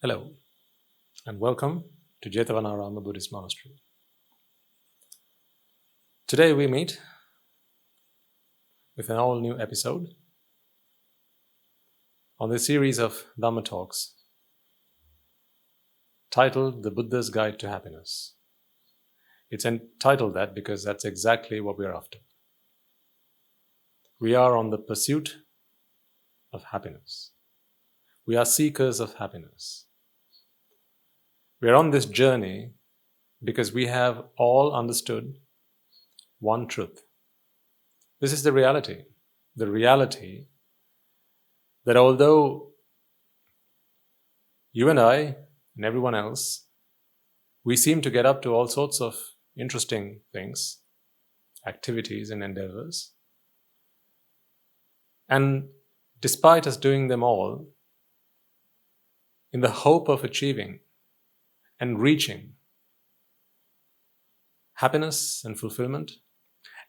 Hello, and welcome to Jethavanarama Buddhist Monastery. Today we meet with an all-new episode on this series of Dhamma talks titled The Buddha's Guide to Happiness. It's entitled that because that's exactly what we're after. We are on the pursuit of happiness. We are seekers of happiness. We are on this journey because we have all understood one truth. This is the reality that although you and I and everyone else, we seem to get up to all sorts of interesting things, activities and endeavors, and despite us doing them all, in the hope of achieving and reaching happiness and fulfillment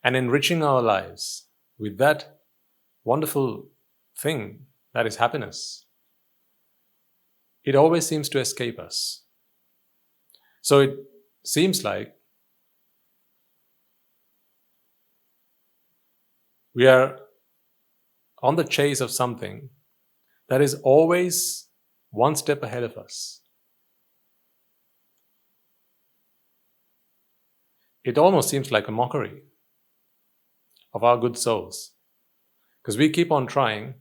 and enriching our lives with that wonderful thing that is happiness, it always seems to escape us. So it seems like we are on the chase of something that is always one step ahead of us. It almost seems like a mockery of our good souls, because we keep on trying,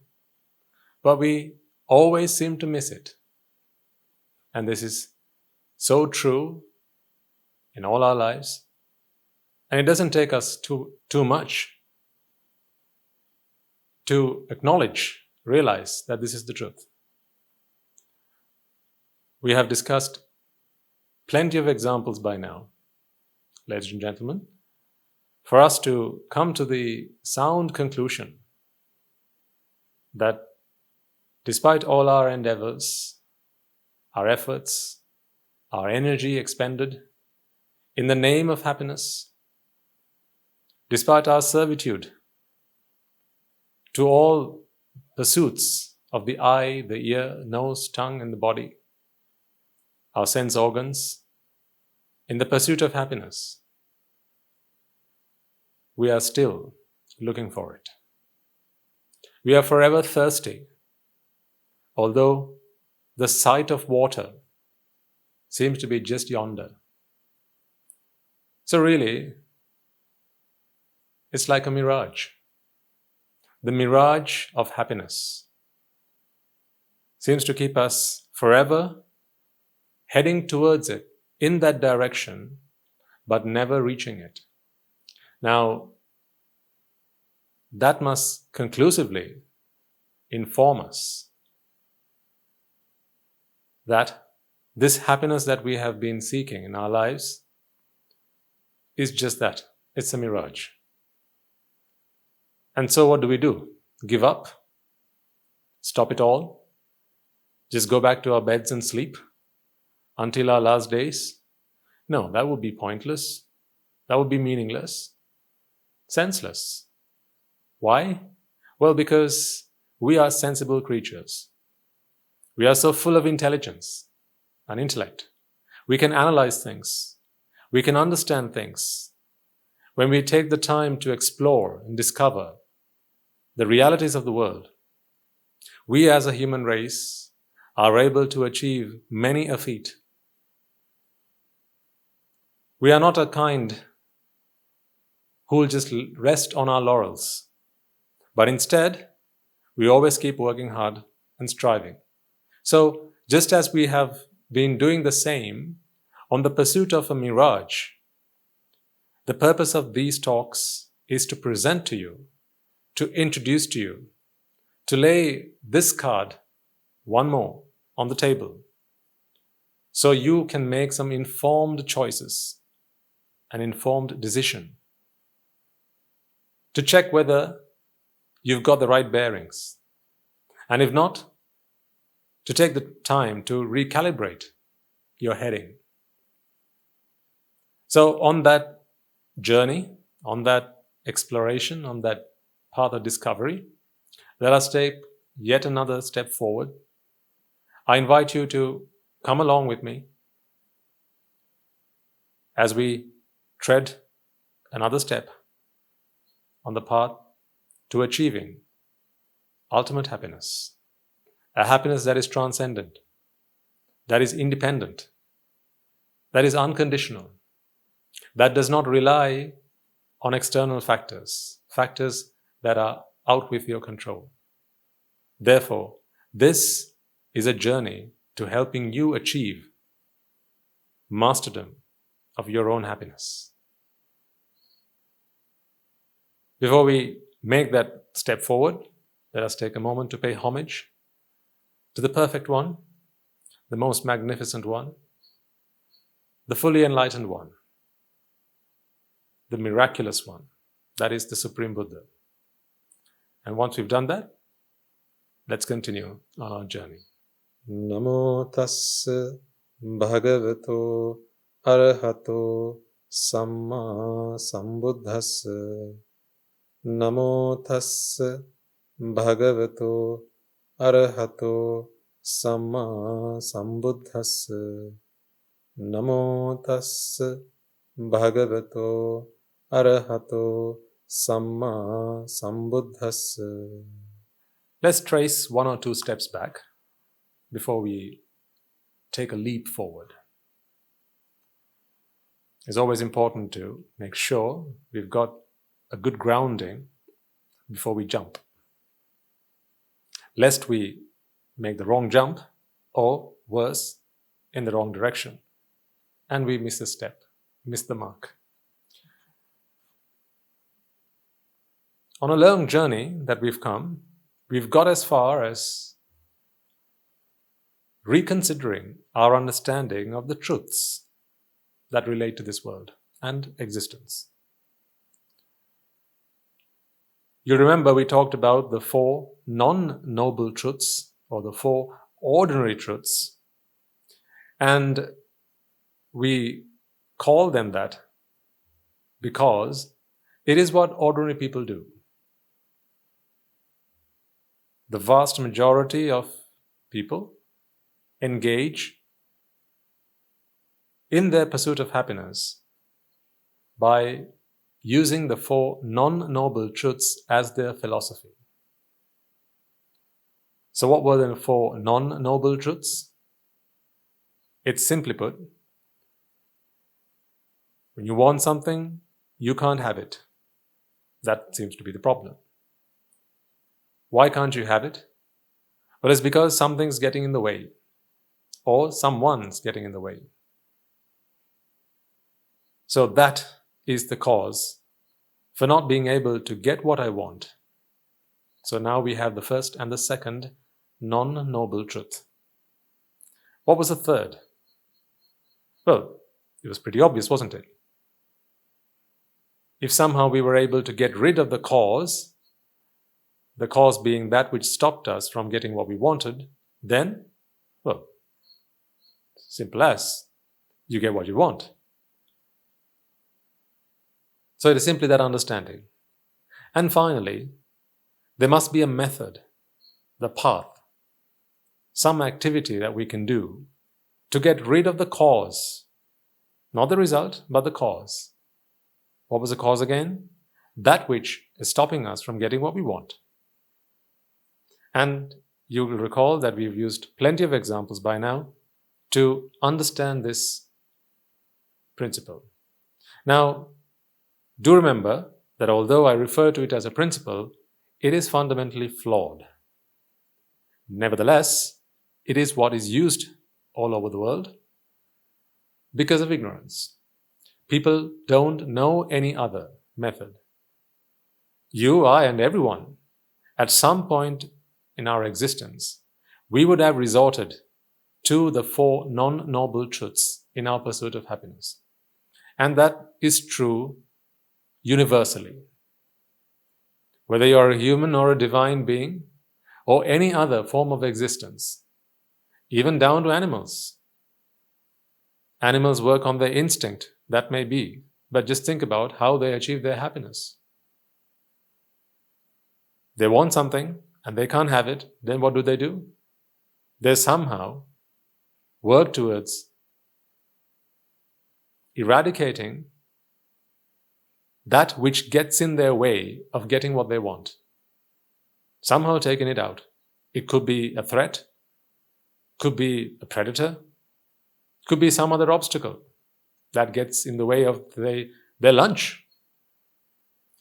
but we always seem to miss it. And this is so true in all our lives, and it doesn't take us too much to acknowledge, realize that this is the truth. We have discussed plenty of examples by now, ladies and gentlemen, for us to come to the sound conclusion that despite all our endeavors, our efforts, our energy expended in the name of happiness, despite our servitude to all pursuits of the eye, the ear, nose, tongue, and the body, our sense organs, in the pursuit of happiness, we are still looking for it. We are forever thirsty, although the sight of water seems to be just yonder. So really, it's like a mirage. The mirage of happiness seems to keep us forever heading towards it in that direction, but never reaching it. Now, that must conclusively inform us that this happiness that we have been seeking in our lives is just that. It's a mirage. And so what do? Give up? Stop it all? Just go back to our beds and sleep until our last days? No, that would be pointless. That would be meaningless. Senseless. Why? Well, because we are sensible creatures. We are so full of intelligence and intellect. We can analyze things. We can understand things. When we take the time to explore and discover the realities of the world, we as a human race are able to achieve many a feat. We are not a kind who will just rest on our laurels, but instead, we always keep working hard and striving. So, just as we have been doing the same on the pursuit of a mirage, the purpose of these talks is to present to you, to introduce to you, to lay this card, one more, on the table, so you can make some informed choices, an informed decision, to check whether you've got the right bearings. And if not, to take the time to recalibrate your heading. So on that journey, on that exploration, on that path of discovery, let us take yet another step forward. I invite you to come along with me as we tread another step on the path to achieving ultimate happiness, a happiness that is transcendent, that is independent, that is unconditional, that does not rely on external factors, factors that are out with your control. Therefore, this is a journey to helping you achieve masterdom of your own happiness. Before we make that step forward, let us take a moment to pay homage to the perfect one, the most magnificent one, the fully enlightened one, the miraculous one, that is the Supreme Buddha. And once we've done that, let's continue on our journey. Namo tassa bhagavato arahato samma sambuddhassa. Namo tassa bhagavato arahato samma sambuddhassa. Namo tassa bhagavato arahato samma sambuddhassa. Let's trace one or two steps back before we take a leap forward. It's always important to make sure we've got a good grounding before we jump, lest we make the wrong jump, or worse, in the wrong direction, and we miss a step, miss the mark. On a long journey that we've come, we've got as far as reconsidering our understanding of the truths that relate to this world and existence. You remember we talked about the 4 non-noble truths, or the 4 ordinary truths, and we call them that because it is what ordinary people do. The vast majority of people engage in their pursuit of happiness by using the 4 non-noble truths as their philosophy. So what were the 4 non-noble truths? It's simply put, when you want something, you can't have it. That seems to be the problem. Why can't you have it? Well, it's because something's getting in the way, or someone's getting in the way. So that is the cause for not being able to get what I want. So now we have the first and the second non-noble truth. What was the third? Well, it was pretty obvious, wasn't it? If somehow we were able to get rid of the cause being that which stopped us from getting what we wanted, then, well, simple as, you get what you want. So it is simply that understanding. And finally, there must be a method, the path, some activity that we can do to get rid of the cause. Not the result, but the cause. What was the cause again? That which is stopping us from getting what we want. And you will recall that we've used plenty of examples by now to understand this principle. Now, do remember that although I refer to it as a principle, it is fundamentally flawed. Nevertheless, it is what is used all over the world because of ignorance. People don't know any other method. You, I, and everyone, at some point in our existence, we would have resorted to the 4 non-noble truths in our pursuit of happiness. And that is true universally. Whether you are a human or a divine being, or any other form of existence, even down to animals. Animals work on their instinct, that may be, but just think about how they achieve their happiness. They want something and they can't have it, then what do? They somehow work towards eradicating that which gets in their way of getting what they want. Somehow taking it out. It could be a threat, could be a predator, could be some other obstacle that gets in the way of their lunch,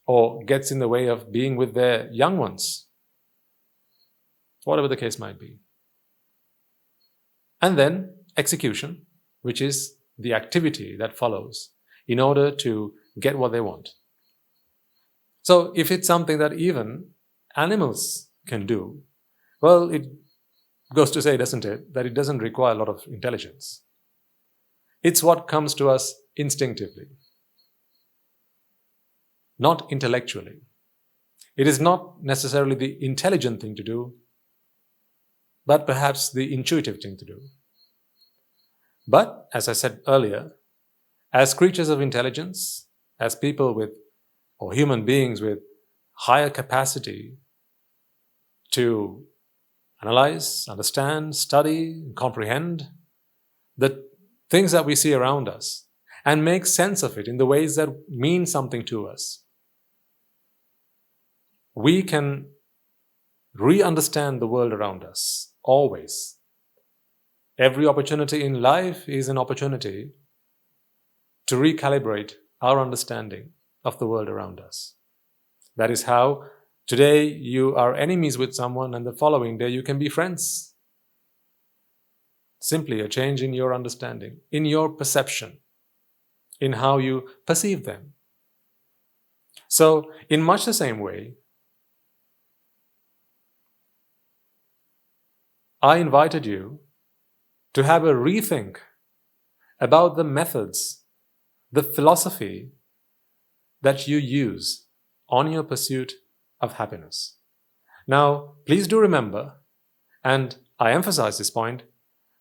or gets in the way of being with their young ones, whatever the case might be. And then execution, which is the activity that follows in order to get what they want. So if it's something that even animals can do, well, it goes to say, doesn't it, that it doesn't require a lot of intelligence. It's what comes to us instinctively, not intellectually. It is not necessarily the intelligent thing to do, but perhaps the intuitive thing to do. But, as I said earlier, as creatures of intelligence, as people with, or human beings with higher capacity to analyze, understand, study, comprehend the things that we see around us and make sense of it in the ways that mean something to us, we can re-understand the world around us, always. Every opportunity in life is an opportunity to recalibrate our understanding of the world around us. That is how today you are enemies with someone and the following day you can be friends. Simply a change in your understanding, in your perception, in how you perceive them. So, in much the same way, I invited you to have a rethink about the methods, the philosophy that you use on your pursuit of happiness. Now, please do remember, and I emphasize this point,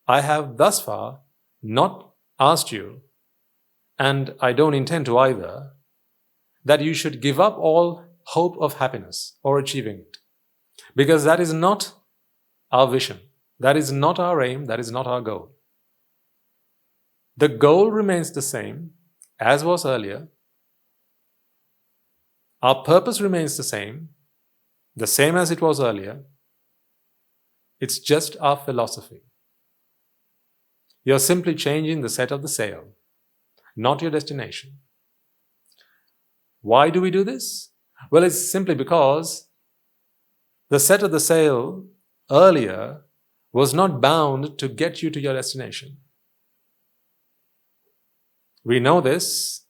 I have thus far not asked you, and I don't intend to either, that you should give up all hope of happiness or achieving it. Because that is not our vision. That is not our aim. That is not our goal. The goal remains the same as was earlier. Our purpose remains the same as it was earlier. It's just our philosophy. You're simply changing the set of the sail, not your destination. Why do we do this? Well, it's simply because the set of the sail earlier was not bound to get you to your destination. We know this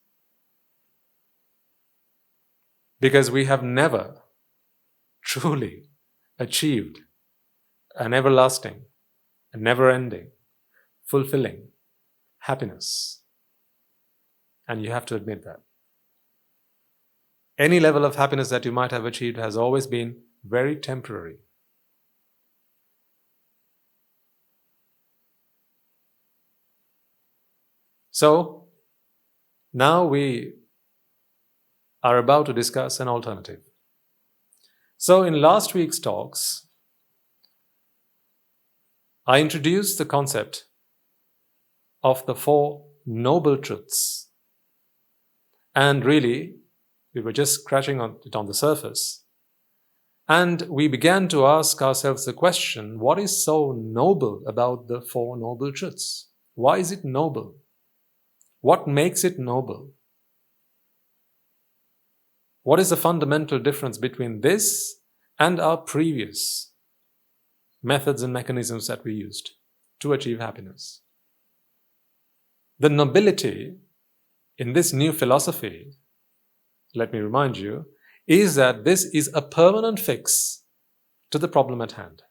because we have never truly achieved an everlasting, a never-ending, fulfilling happiness. And you have to admit that. Any level of happiness that you might have achieved has always been very temporary. So, now we are about to discuss an alternative. So, in last week's talks, I introduced the concept of the Four Noble Truths. And really, we were just scratching it on the surface. And we began to ask ourselves the question, what is so noble about the Four Noble Truths? Why is it noble? What makes it noble? What is the fundamental difference between this and our previous methods and mechanisms that we used to achieve happiness? The nobility in this new philosophy, let me remind you, is that this is a permanent fix to the problem at hand.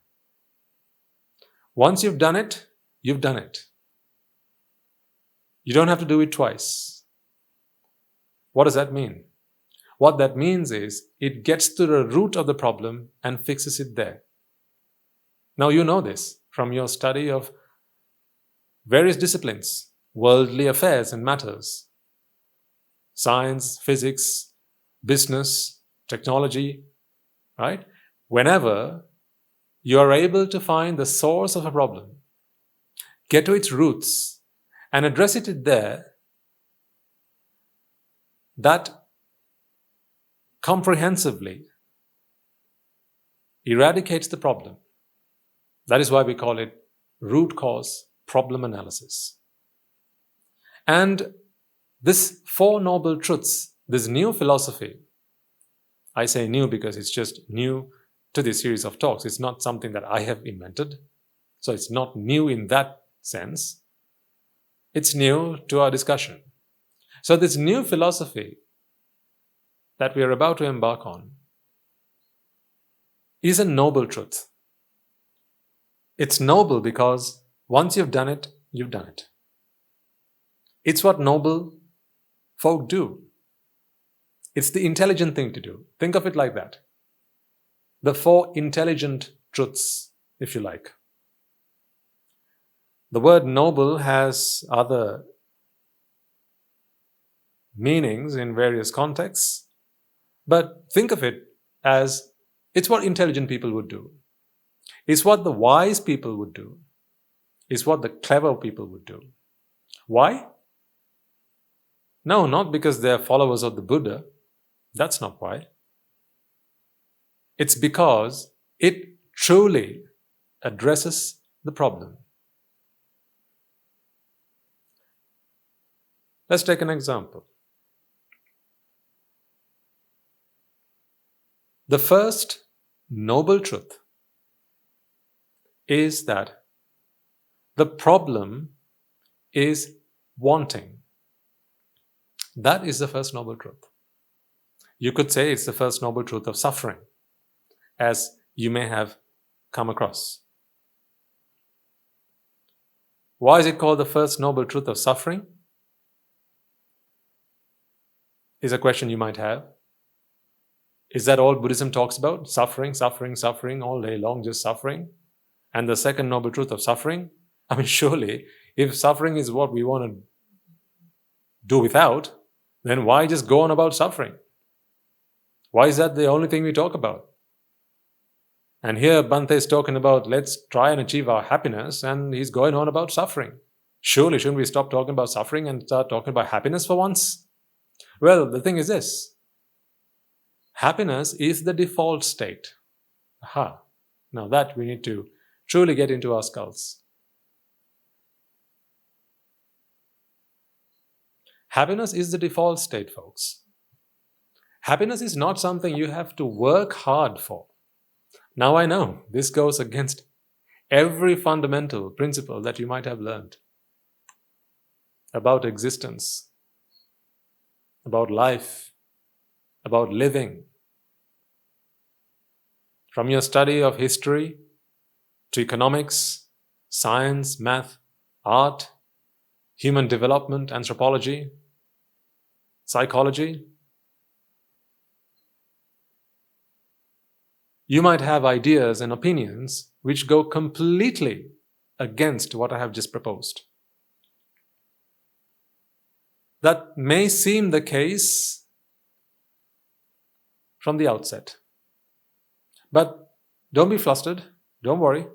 Once you've done it, you've done it. You don't have to do it twice. What does that mean? What that means is it gets to the root of the problem and fixes it there. Now you know this from your study of various disciplines, worldly affairs and matters, science, physics, business, technology, right? Whenever you are able to find the source of a problem, get to its roots and address it there, that comprehensively eradicates the problem. That is why we call it root cause problem analysis. And this Four Noble Truths, this new philosophy, I say new because it's just new to this series of talks. It's not something that I have invented. So it's not new in that sense. It's new to our discussion. So this new philosophy that we are about to embark on is a noble truth. It's noble because once you've done it, you've done it. It's what noble folk do. It's the intelligent thing to do. Think of it like that. The four intelligent truths, if you like. The word noble has other meanings in various contexts, but think of it as it's what intelligent people would do. It's what the wise people would do. It's what the clever people would do. Why? No, not because they're followers of the Buddha. That's not why. It's because it truly addresses the problem. Let's take an example. The first noble truth is that the problem is wanting. That is the first noble truth. You could say it's the first noble truth of suffering, as you may have come across. Why is it called the first noble truth of suffering? Is a question you might have. Is that all Buddhism talks about? Suffering, suffering, suffering, all day long, just suffering? And the second noble truth of suffering? I mean, surely, if suffering is what we want to do without, then why just go on about suffering? Why is that the only thing we talk about? And here Bhante is talking about let's try and achieve our happiness, and he's going on about suffering. Surely shouldn't we stop talking about suffering and start talking about happiness for once? Well, the thing is this. Happiness is the default state. Aha. Now that we need to truly get into our skulls. Happiness is the default state, folks. Happiness is not something you have to work hard for. Now I know this goes against every fundamental principle that you might have learned about existence, about life, about living. From your study of history to economics, science, math, art, human development, anthropology, psychology, you might have ideas and opinions which go completely against what I have just proposed. That may seem the case from the outset. But don't be flustered. Don't worry.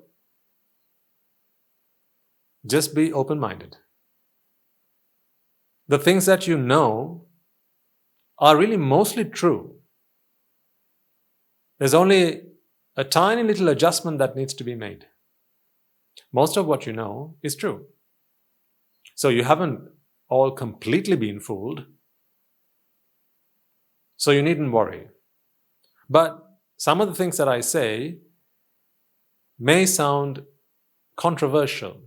Just be open-minded. The things that you know are really mostly true. There's only a tiny little adjustment that needs to be made. Most of what you know is true. So you haven't all completely been fooled. So you needn't worry. But some of the things that I say may sound controversial,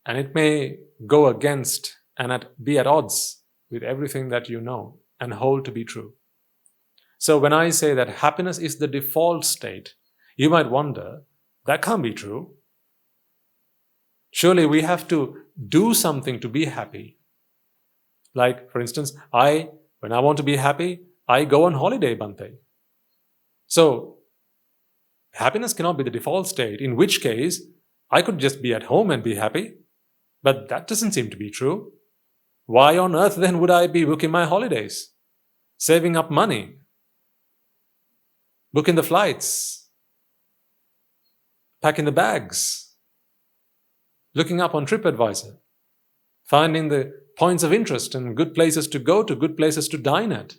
and it may go against and be at odds with everything that you know and hold to be true. So when I say that happiness is the default state, you might wonder, that can't be true. Surely we have to do something to be happy. Like, for instance, when I want to be happy, I go on holiday, Bhante. So, happiness cannot be the default state, in which case, I could just be at home and be happy. But that doesn't seem to be true. Why on earth then would I be booking my holidays? Saving up money? Booking the flights? Packing the bags? looking up on TripAdvisor, finding the points of interest and good places to go to, good places to dine at,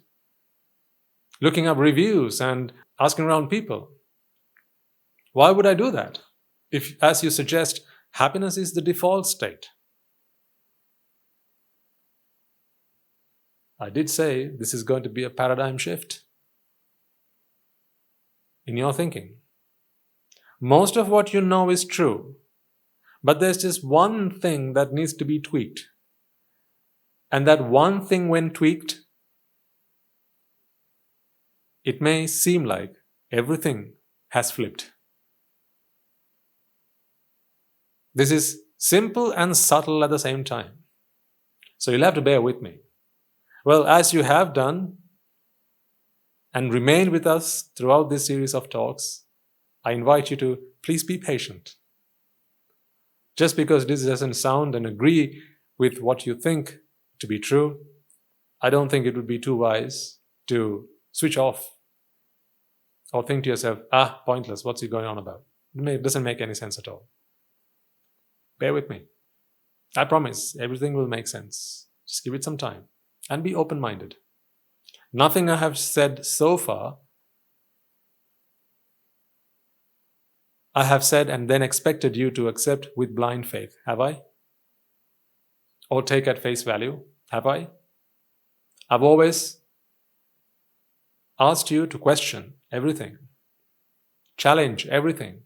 looking up reviews and asking around people. Why would I do that? If, as you suggest, happiness is the default state. I did say this is going to be a paradigm shift in your thinking. Most of what you know is true, but there's just one thing that needs to be tweaked. And that one thing, when tweaked, it may seem like everything has flipped. This is simple and subtle at the same time. So you'll have to bear with me. Well, as you have done and remained with us throughout this series of talks, I invite you to please be patient. Just because this doesn't sound and agree with what you think to be true, I don't think it would be too wise to switch off or think to yourself, pointless, what's he going on about? It doesn't make any sense at all. Bear with me. I promise everything will make sense. Just give it some time and be open-minded. Nothing I have said so far I have said and then expected you to accept with blind faith, have I? Or take at face value, have I? I've always asked you to question everything, challenge everything,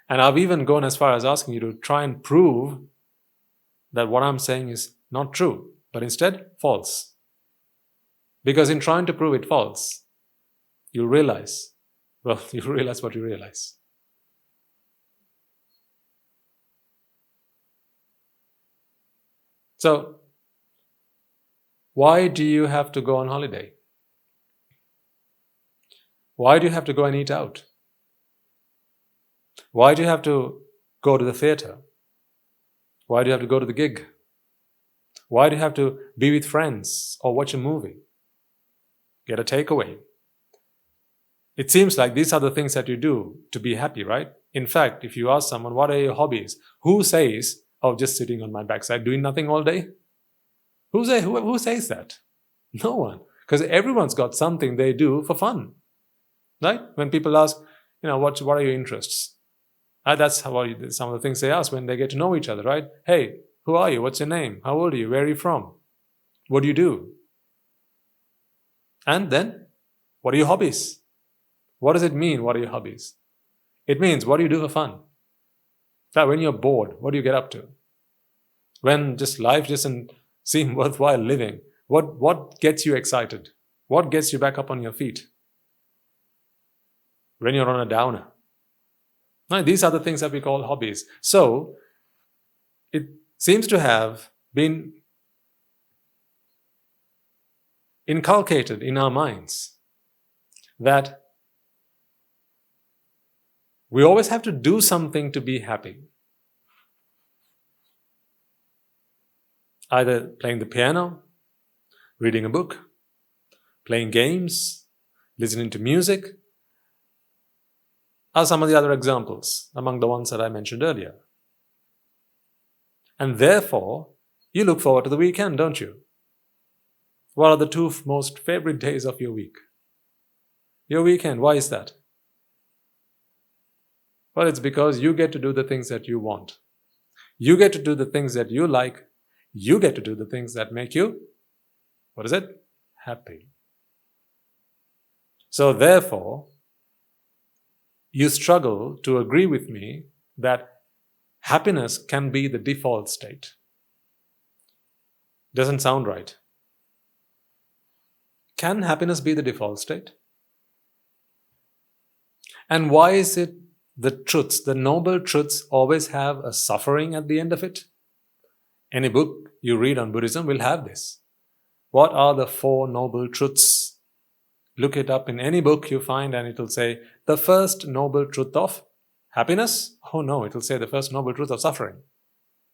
and I've even gone as far as asking you to try and prove that what I'm saying is not true, but instead false. Because in trying to prove it false, you realize what you realize. So, why do you have to go on holiday? Why do you have to go and eat out? Why do you have to go to the theater? Why do you have to go to the gig? Why do you have to be with friends or watch a movie? Get a takeaway. It seems like these are the things that you do to be happy, right? In fact, if you ask someone, what are your hobbies? Who says, just sitting on my backside doing nothing all day? Who says that? No one. Because everyone's got something they do for fun. Right? When people ask, what are your interests? That's some of the things they ask when they get to know each other, right? Hey, who are you? What's your name? How old are you? Where are you from? What do you do? And then, what are your hobbies? What does it mean, what are your hobbies? It means, what do you do for fun? That when you're bored, what do you get up to? When just life doesn't seem worthwhile living, what gets you excited? What gets you back up on your feet? When you're on a downer. Now, these are the things that we call hobbies. So, it seems to have been inculcated in our minds that we always have to do something to be happy. Either playing the piano, reading a book, playing games, listening to music, are some of the other examples among the ones that I mentioned earlier. And therefore, you look forward to the weekend, don't you? What are the two most favorite days of your week? Your weekend, why is that? Well, it's because you get to do the things that you want. You get to do the things that you like. You get to do the things that make you, happy. So therefore, you struggle to agree with me that happiness can be the default state. Doesn't sound right. Can happiness be the default state? And why is it the noble truths always have a suffering at the end of it? Any book you read on Buddhism will have this. What are the 4 noble truths? Look it up in any book you find and it'll say, the first noble truth of happiness? Oh no, it'll say the first noble truth of suffering.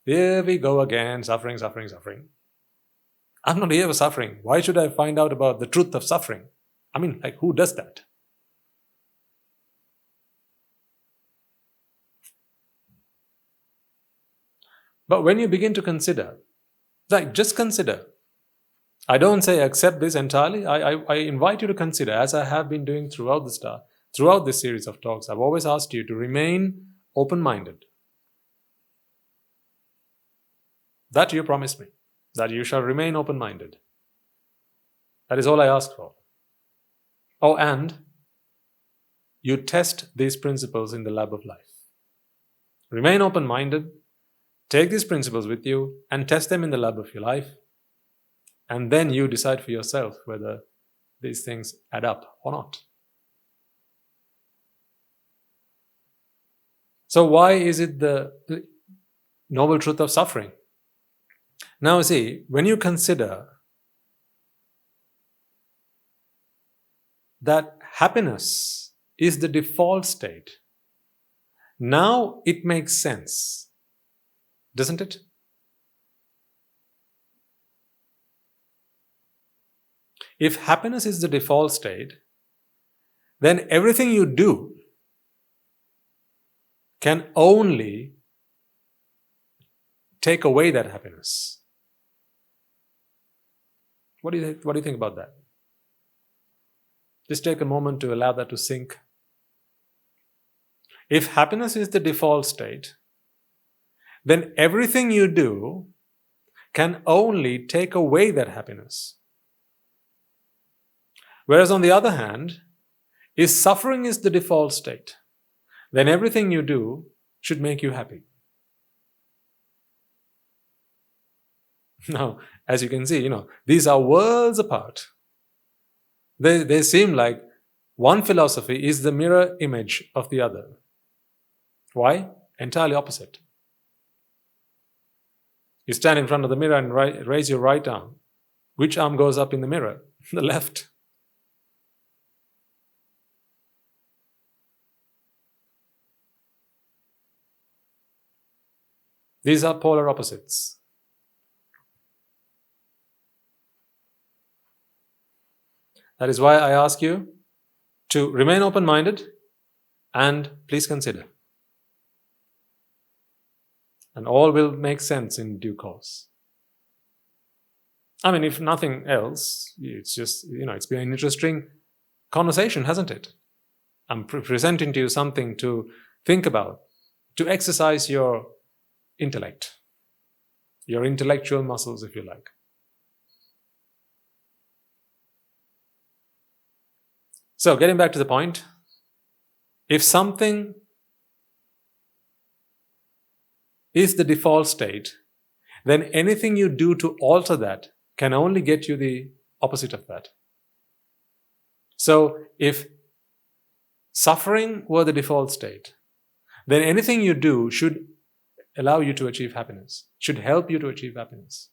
Here we go again, suffering, suffering, suffering. I'm not here for suffering. Why should I find out about the truth of suffering? Who does that? But when you begin to consider, like just consider, I don't say accept this entirely. I invite you to consider, as I have been doing throughout this series of talks. I've always asked you to remain open-minded. That you promised me, that you shall remain open-minded. That is all I ask for. Oh, and you test these principles in the lab of life. Remain open-minded, take these principles with you and test them in the lab of your life. And then you decide for yourself whether these things add up or not. So why is it the noble truth of suffering? Now see, when you consider that happiness is the default state, now it makes sense, doesn't it? If happiness is the default state, then everything you do can only take away that happiness. What do you think about that? Just take a moment to allow that to sink. If happiness is the default state, then everything you do can only take away that happiness. Whereas on the other hand, if suffering is the default state, then everything you do should make you happy. Now, as you can see, these are worlds apart. They seem like one philosophy is the mirror image of the other. Why? Entirely opposite. You stand in front of the mirror and raise your right arm. Which arm goes up in the mirror? The left. These are polar opposites. That is why I ask you to remain open-minded and please consider. And all will make sense in due course. I mean, if nothing else, it's just, it's been an interesting conversation, hasn't it? I'm presenting to you something to think about, to exercise your intellect, your intellectual muscles, if you like. So, getting back to the point, if something is the default state, then anything you do to alter that can only get you the opposite of that. So, if suffering were the default state, then anything you do should allow you to achieve happiness, should help you to achieve happiness.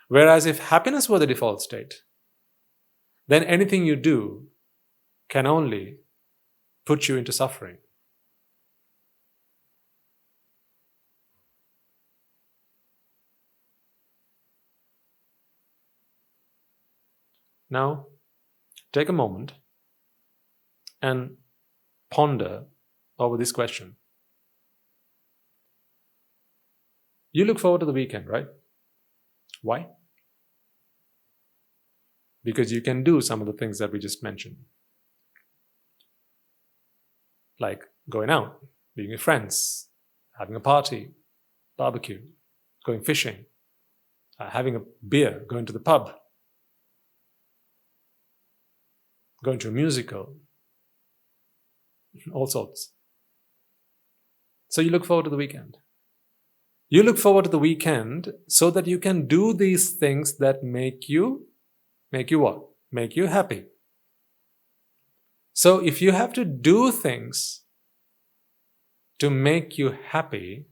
Whereas if happiness were the default state, then anything you do can only put you into suffering. Now, take a moment and ponder over this question. You look forward to the weekend, right? Why? Because you can do some of the things that we just mentioned. Like going out, being with friends, having a party, barbecue, going fishing, having a beer, going to the pub, going to a musical, all sorts. So you look forward to the weekend. You look forward to the weekend so that you can do these things that make you what? Make you happy. So if you have to do things to make you happy,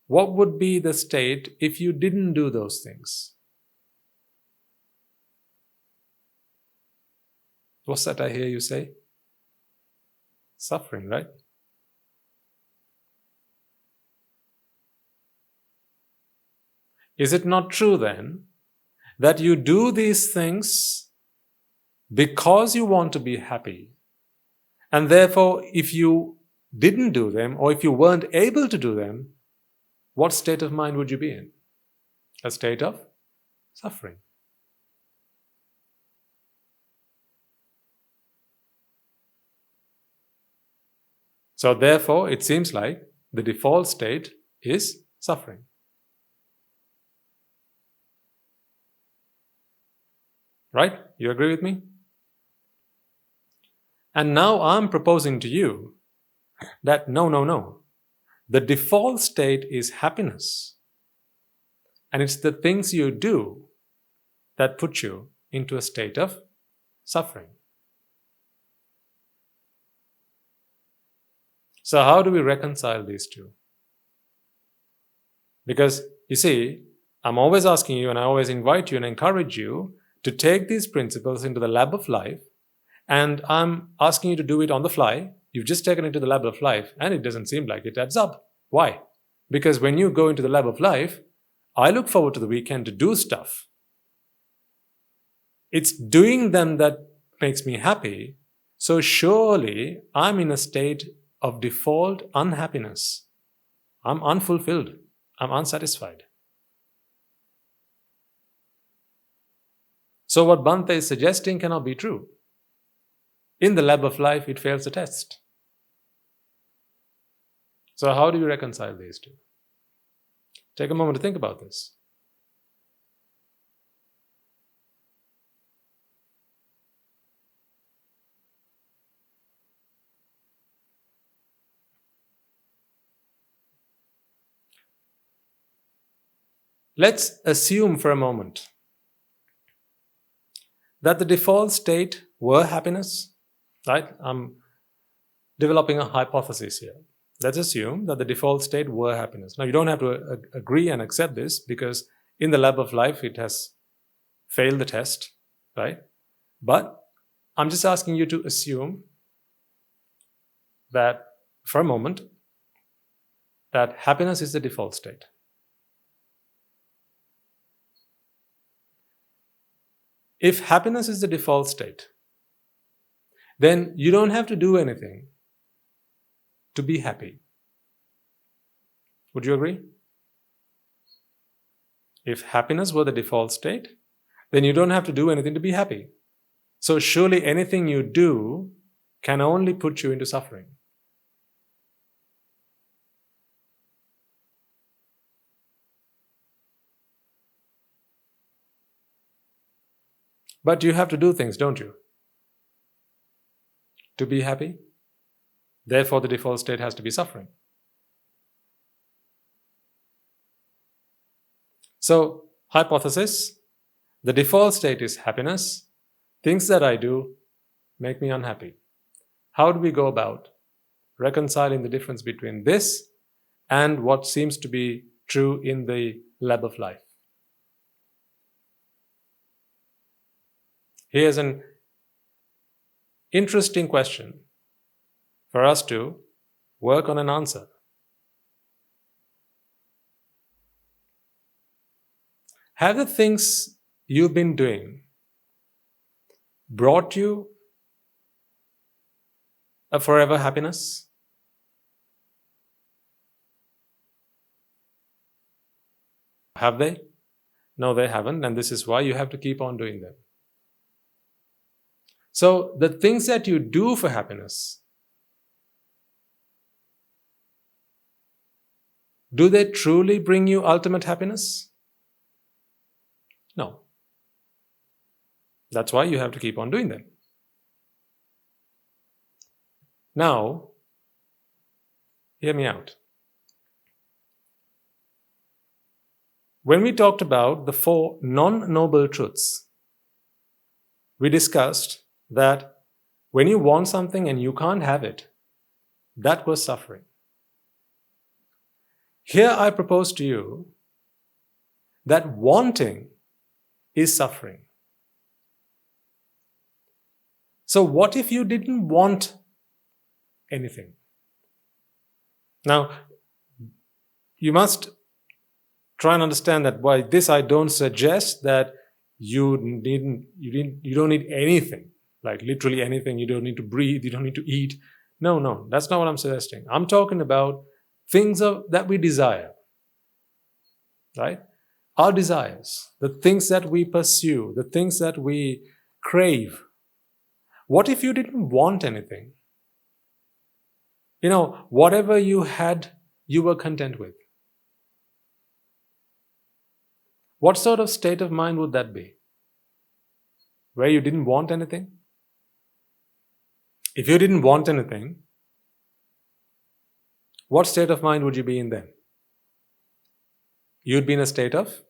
what would be the state if you didn't do those things? What's that I hear you say? Suffering, right? Is it not true then that you do these things because you want to be happy? And therefore, if you didn't do them, or if you weren't able to do them, what state of mind would you be in? A state of suffering. So therefore, it seems like the default state is suffering. Right? You agree with me? And now I'm proposing to you that no. The default state is happiness. And it's the things you do that put you into a state of suffering. So how do we reconcile these two? Because, you see, I'm always asking you, and I always invite you and encourage you to take these principles into the lab of life, and I'm asking you to do it on the fly. You've just taken it to the lab of life, and it doesn't seem like it adds up. Why? Because when you go into the lab of life, I look forward to the weekend to do stuff. It's doing them that makes me happy, so surely I'm in a state of default unhappiness. I'm unfulfilled. I'm unsatisfied. So what Bhante is suggesting cannot be true. In the lab of life, it fails the test. So how do you reconcile these two? Take a moment to think about this. Let's assume for a moment that the default state were happiness, right? I'm developing a hypothesis here. Let's assume that the default state were happiness. Now, you don't have to agree and accept this, because in the lab of life, it has failed the test, right? But I'm just asking you to assume that for a moment, that happiness is the default state. If happiness is the default state, then you don't have to do anything to be happy. Would you agree? If happiness were the default state, then you don't have to do anything to be happy. So surely anything you do can only put you into suffering. But you have to do things, don't you? To be happy. Therefore, the default state has to be suffering. So, hypothesis, the default state is happiness. Things that I do make me unhappy. How do we go about reconciling the difference between this and what seems to be true in the lab of life? Here's an interesting question for us to work on an answer. Have the things you've been doing brought you a forever happiness? Have they? No, they haven't, and this is why you have to keep on doing them. So the things that you do for happiness, do they truly bring you ultimate happiness? No. That's why you have to keep on doing them. Now, hear me out. When we talked about the 4 non-noble truths, we discussed that when you want something and you can't have it, that was suffering. Here I propose to you that wanting is suffering. So what if you didn't want anything? Now, you must try and understand that by this I don't suggest that you don't need anything. Like literally anything. You don't need to breathe, you don't need to eat. No, that's not what I'm suggesting. I'm talking about things that we desire. right? Our desires, the things that we pursue, the things that we crave. What if you didn't want anything? Whatever you had, you were content with. What sort of state of mind would that be? Where you didn't want anything? If you didn't want anything, what state of mind would you be in then? You'd be in a state of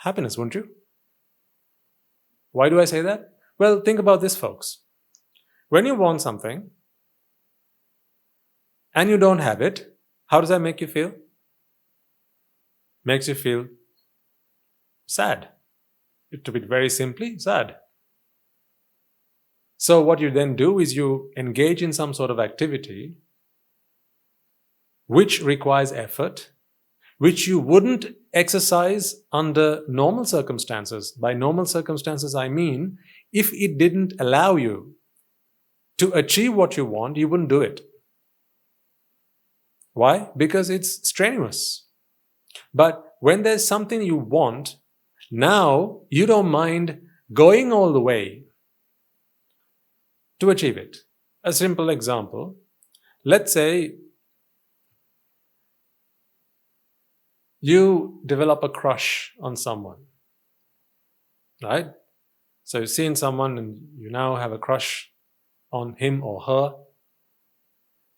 happiness, wouldn't you? Why do I say that? Well, think about this, folks. When you want something and you don't have it, how does that make you feel? Makes you feel sad. To put it very simply, sad. So what you then do is you engage in some sort of activity which requires effort, which you wouldn't exercise under normal circumstances. By normal circumstances, I mean, if it didn't allow you to achieve what you want, you wouldn't do it. Why? Because it's strenuous. But when there's something you want, now you don't mind going all the way to achieve it. A simple example, let's say you develop a crush on someone, right? So you've seen someone and you now have a crush on him or her,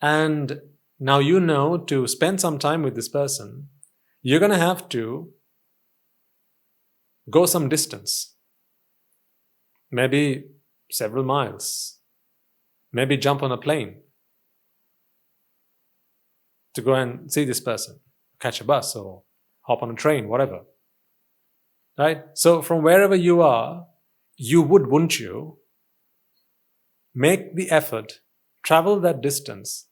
and now you know to spend some time with this person, you're going to have to go some distance, maybe several miles, maybe jump on a plane to go and see this person, catch a bus or hop on a train, whatever. Right? So from wherever you are, you would, wouldn't you, make the effort, travel that distance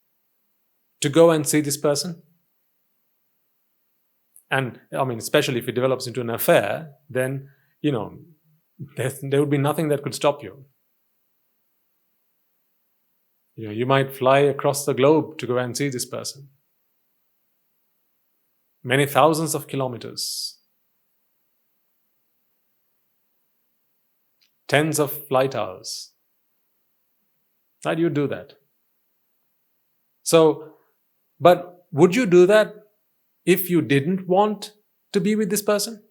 to go and see this person? And especially if it develops into an affair, then, there would be nothing that could stop you. You might fly across the globe to go and see this person. Many thousands of kilometers. Tens of flight hours. How do you do that? So, but would you do that if you didn't want to be with this person?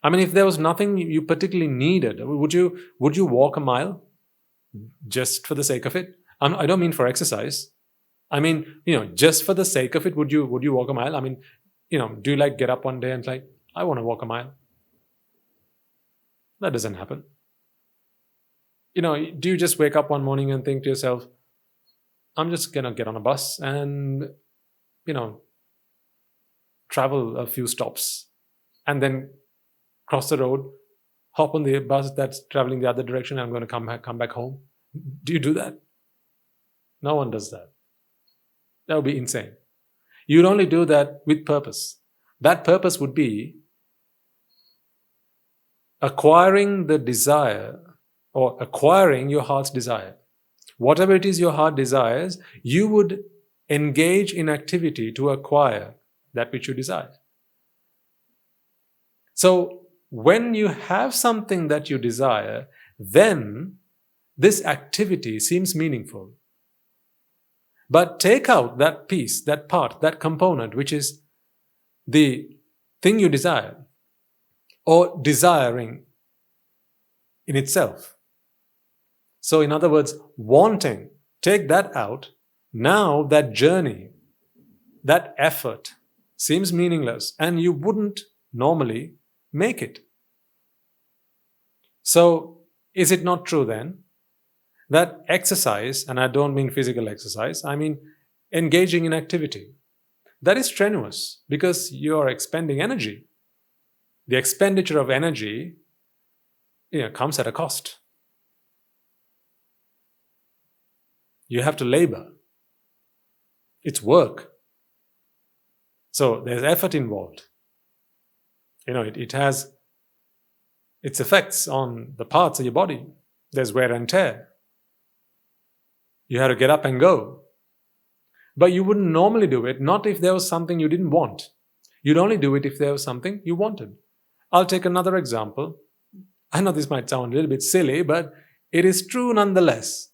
If there was nothing you particularly needed, would you walk a mile just for the sake of it? I don't mean for exercise. Just for the sake of it, would you walk a mile? Do you get up one day and I want to walk a mile? That doesn't happen. Do you just wake up one morning and think to yourself, I'm just going to get on a bus and, travel a few stops and then cross the road, hop on the bus that's traveling the other direction, and I'm going to come back home? Do you do that? No one does that. That would be insane. You'd only do that with purpose. That purpose would be acquiring the desire or acquiring your heart's desire. Whatever it is your heart desires, you would engage in activity to acquire that which you desire. So when you have something that you desire, then this activity seems meaningful. But take out that piece, that part, that component, which is the thing you desire or desiring in itself. So in other words, wanting, take that out. Now that journey, that effort seems meaningless and you wouldn't normally make it. So is it not true then that exercise, and I don't mean physical exercise, I mean engaging in activity, that is strenuous because you're expending energy. The expenditure of energy, comes at a cost. You have to labor. It's work. So there's effort involved. It has its effects on the parts of your body. There's wear and tear. You have to get up and go. But you wouldn't normally do it, not if there was something you didn't want. You'd only do it if there was something you wanted. I'll take another example. I know this might sound a little bit silly, but it is true nonetheless.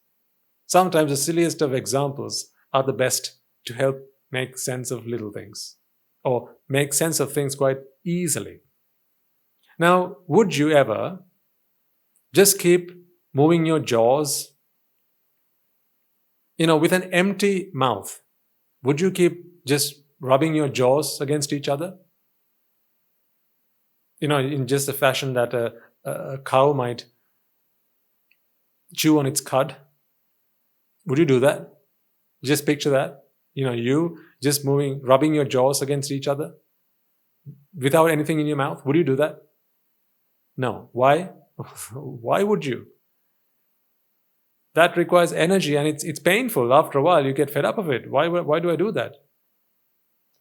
Sometimes the silliest of examples are the best to help make sense of little things, or make sense of things quite easily. Now, would you ever just keep moving your jaws, with an empty mouth? Would you keep just rubbing your jaws against each other? In just the fashion that a cow might chew on its cud. Would you do that? Just picture that. You just rubbing your jaws against each other without anything in your mouth. Would you do that? No. Why? Why would you? That requires energy, and it's painful. After a while, you get fed up of it. Why do I do that?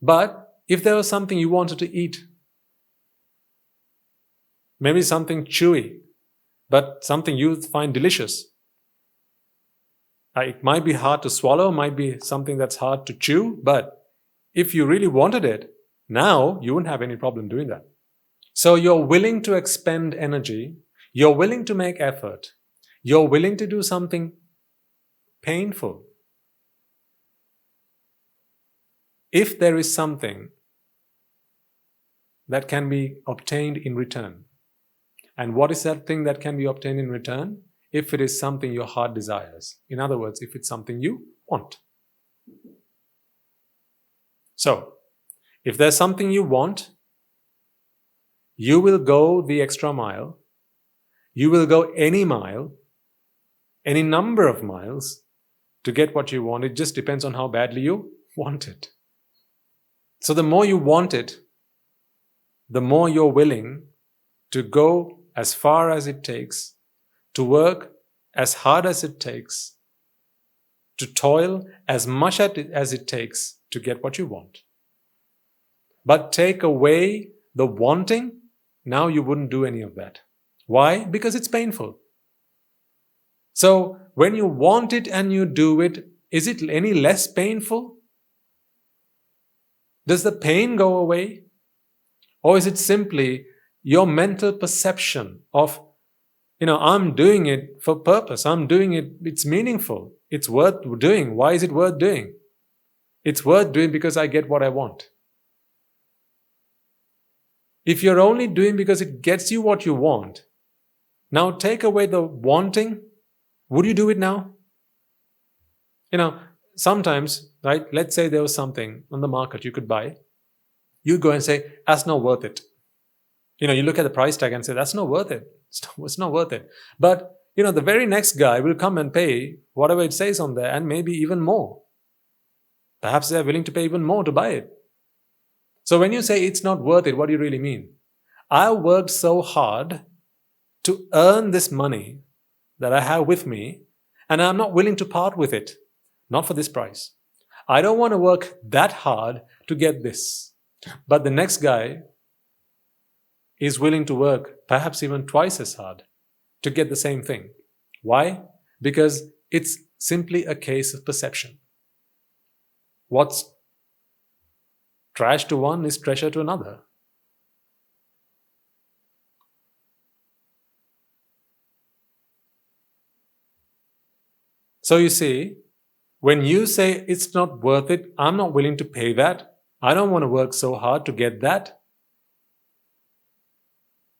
But if there was something you wanted to eat, maybe something chewy, but something you find delicious. It might be hard to swallow, might be something that's hard to chew, but if you really wanted it, now you wouldn't have any problem doing that. So you're willing to expend energy, you're willing to make effort, you're willing to do something painful. If there is something that can be obtained in return. And what is that thing that can be obtained in return? If it is something your heart desires. In other words, if it's something you want. So, if there's something you want, you will go the extra mile. You will go any mile, any number of miles to get what you want. It just depends on how badly you want it. So the more you want it, the more you're willing to go as far as it takes, to work as hard as it takes, to toil as much as it takes to get what you want. But take away the wanting, now you wouldn't do any of that. Why? Because it's painful. So when you want it and you do it, is it any less painful? Does the pain go away? Or is it simply your mental perception of, I'm doing it for purpose. I'm doing it, it's meaningful. It's worth doing. Why is it worth doing? It's worth doing because I get what I want. If you're only doing because it gets you what you want, now take away the wanting, would you do it now? Sometimes, right, let's say there was something on the market you could buy. You go and say, that's not worth it. You look at the price tag and say, that's not worth it. It's not worth it. But, the very next guy will come and pay whatever it says on there and maybe even more. Perhaps they're willing to pay even more to buy it. So when you say it's not worth it, what do you really mean? I worked so hard to earn this money that I have with me, and I'm not willing to part with it. Not for this price. I don't want to work that hard to get this. But the next guy is willing to work perhaps even twice as hard to get the same thing. Why? Because it's simply a case of perception. What's trash to one is treasure to another. So you see, when you say it's not worth it, I'm not willing to pay that, I don't want to work so hard to get that.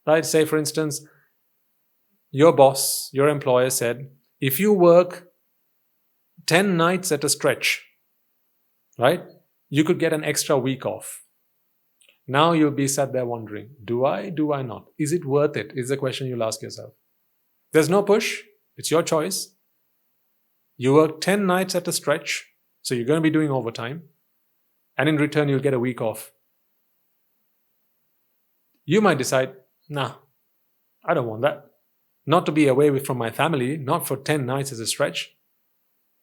Right? Say, for instance, your boss, your employer said, if you work 10 nights at a stretch, right, you could get an extra week off. Now you'll be sat there wondering, do I not? Is it worth it? Is the question you'll ask yourself. There's no push. It's your choice. You work 10 nights at a stretch, so you're going to be doing overtime, and in return you'll get a week off. You might decide, nah, I don't want that. Not to be away from my family, not for 10 nights as a stretch.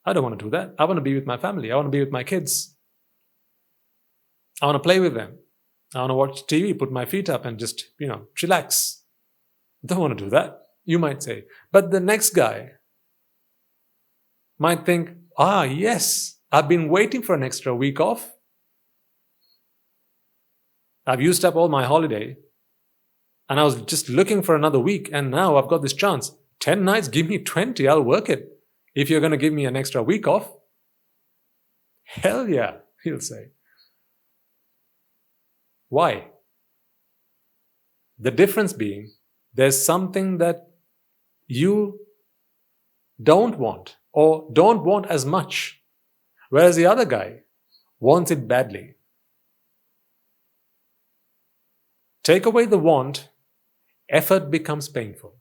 I don't want to do that. I want to be with my family. I want to be with my kids. I want to play with them. I want to watch TV, put my feet up and just, chillax. Don't want to do that, you might say. But the next guy might think, yes, I've been waiting for an extra week off. I've used up all my holiday and I was just looking for another week, and now I've got this chance. 10 nights, give me 20, I'll work it. If you're going to give me an extra week off, hell yeah, he'll say. Why? The difference being, there's something that you don't want or don't want as much, whereas the other guy wants it badly. Take away the want, effort becomes painful.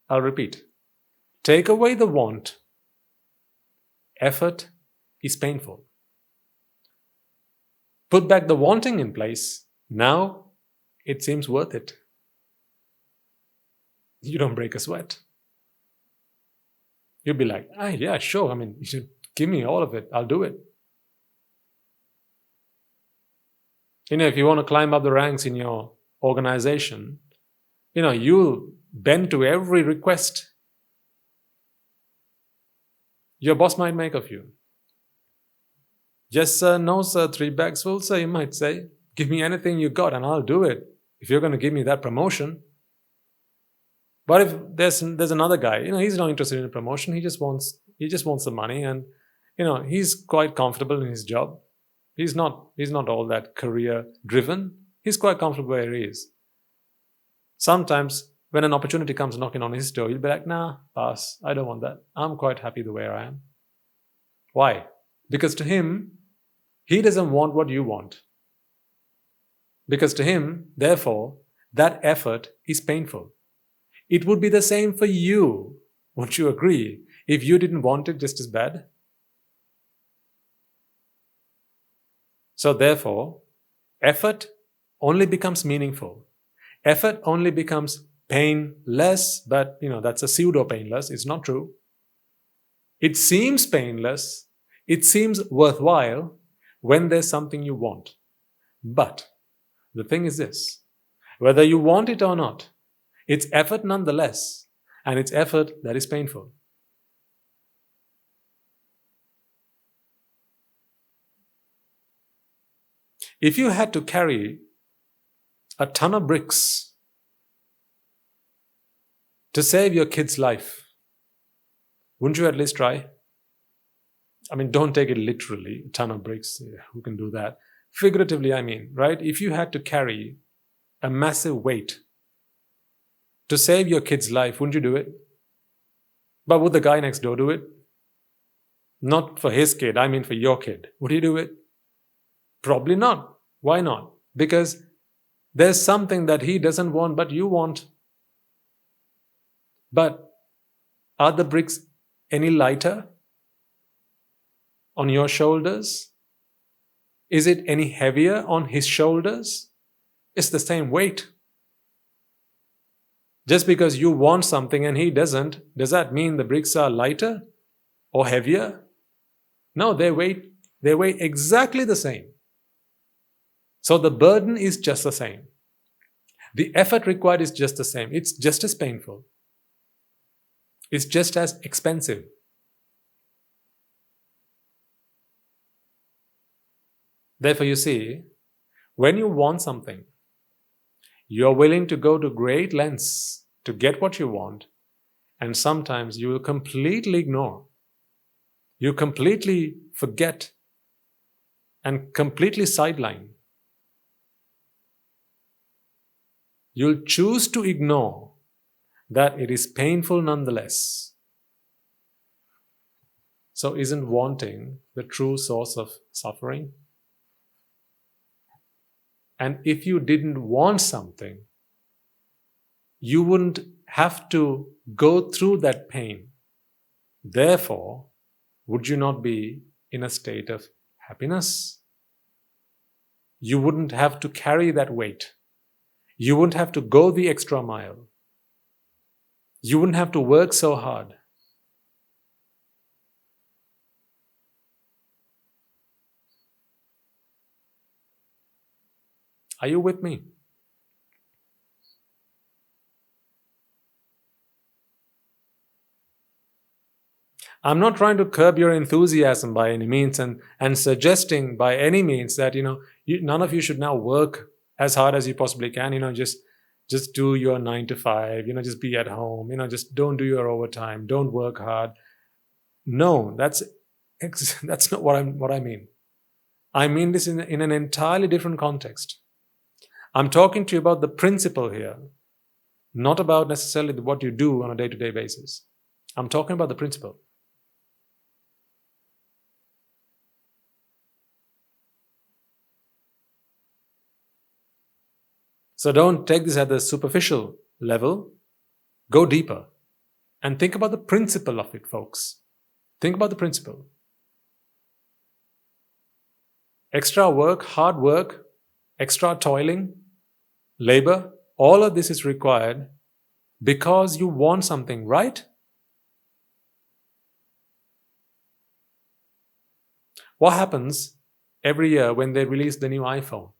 I'll repeat. Take away the want, effort is painful. Put back the wanting in place, now it seems worth it. You don't break a sweat. You'll be like, yeah, sure, you should give me all of it, I'll do it. If you want to climb up the ranks in your organization, you'll bend to every request your boss might make of you. Yes, sir, no, sir, 3 bags full, sir, you might say. Give me anything you got and I'll do it, if you're going to give me that promotion. But if there's another guy, he's not interested in a promotion, he just wants the money, and he's quite comfortable in his job. He's not all that career driven. He's quite comfortable where he is. Sometimes when an opportunity comes knocking on his door, he'll be like, nah, pass, I don't want that. I'm quite happy the way I am. Why? Because to him, he doesn't want what you want. Because to him, therefore, that effort is painful. It would be the same for you, won't you agree, if you didn't want it just as bad? So therefore, effort only becomes meaningful. Effort only becomes painless, but that's a pseudo painless. It's not true. It seems painless. It seems worthwhile when there's something you want. But the thing is this, whether you want it or not, it's effort nonetheless, and it's effort that is painful. If you had to carry a ton of bricks to save your kid's life, wouldn't you at least try? Don't take it literally, a ton of bricks, who can do that? Figuratively, right? If you had to carry a massive weight to save your kid's life, wouldn't you do it? But would the guy next door do it? Not for his kid, for your kid. Would he do it? Probably not. Why not? Because there's something that he doesn't want, but you want. But are the bricks any lighter on your shoulders? Is it any heavier on his shoulders? It's the same weight. Just because you want something and he doesn't, does that mean the bricks are lighter or heavier? No, they weigh exactly the same. So the burden is just the same. The effort required is just the same. It's just as painful. It's just as expensive. Therefore, you see, when you want something, you're willing to go to great lengths to get what you want, and sometimes you will completely ignore. You completely forget and completely sideline. You'll choose to ignore that it is painful nonetheless. So isn't wanting the true source of suffering? And if you didn't want something, you wouldn't have to go through that pain. Therefore, would you not be in a state of happiness? You wouldn't have to carry that weight. You wouldn't have to go the extra mile. You wouldn't have to work so hard. Are you with me? I'm not trying to curb your enthusiasm by any means and suggesting by any means that, none of you should now work as hard as you possibly can, just do your 9 to 5, just be at home, just don't do your overtime, don't work hard. No, that's not what I mean. I mean this in an entirely different context. I'm talking to you about the principle here, not about necessarily what you do on a day-to-day basis. I'm talking about the principle. So don't take this at the superficial level. Go deeper and think about the principle of it, folks. Think about the principle. Extra work, hard work, extra toiling, labor, all of this is required because you want something, right? What happens every year when they release the new iPhone?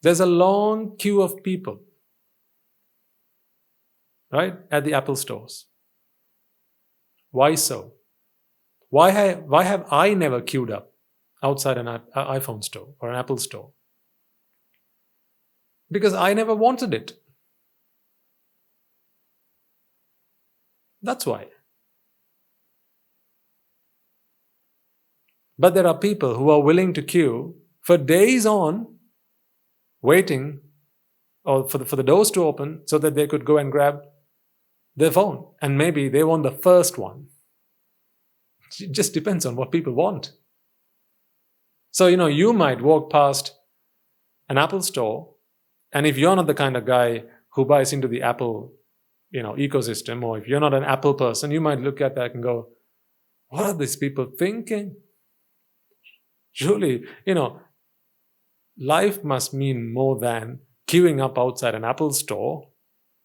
There's a long queue of people, right, at the Apple stores. Why so? Why have I never queued up outside an iPhone store or an Apple store? Because I never wanted it. That's why. But there are people who are willing to queue for days on, waiting or for the doors to open so that they could go and grab their phone. And maybe they want the first one. It just depends on what people want. So, you might walk past an Apple store, and if you're not the kind of guy who buys into the Apple, ecosystem, or if you're not an Apple person, you might look at that and go, what are these people thinking? Surely, life must mean more than queuing up outside an Apple store.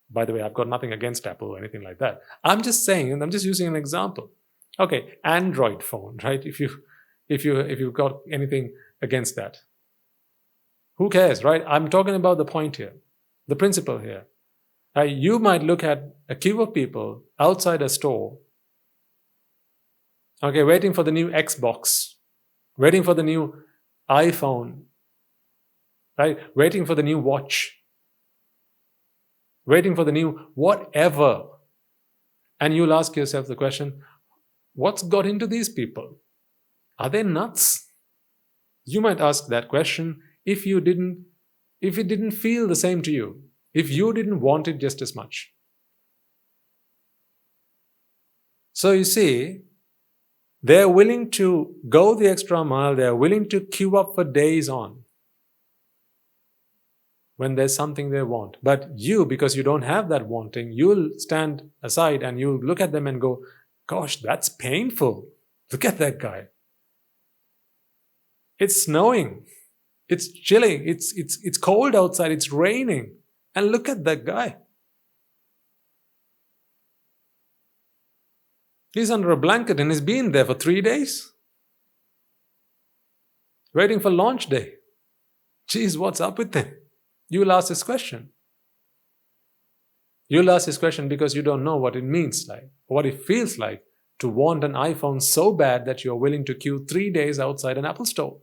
By the way, I've got nothing against Apple or anything like that. I'm just saying, and I'm just using an example. Okay, Android phone, right? If you've got anything against that, who cares, right? I'm talking about the point here, the principle here. You might look at a queue of people outside a store, okay, waiting for the new Xbox, waiting for the new iPhone, right? Waiting for the new watch, waiting for the new whatever. And you'll ask yourself the question, what's got into these people? Are they nuts? You might ask that question if it didn't feel the same to you, if you didn't want it just as much. So you see, they're willing to go the extra mile, they're willing to queue up for days on when there's something they want. But you, because you don't have that wanting, you'll stand aside and you'll look at them and go, gosh, that's painful. Look at that guy. It's snowing. It's chilling. It's cold outside. It's raining. And look at that guy. He's under a blanket and he's been there for 3 days. Waiting for launch day. Geez, what's up with him? You'll ask this question. You'll ask this question because you don't know what it means like, what it feels like to want an iPhone so bad that you're willing to queue 3 days outside an Apple store.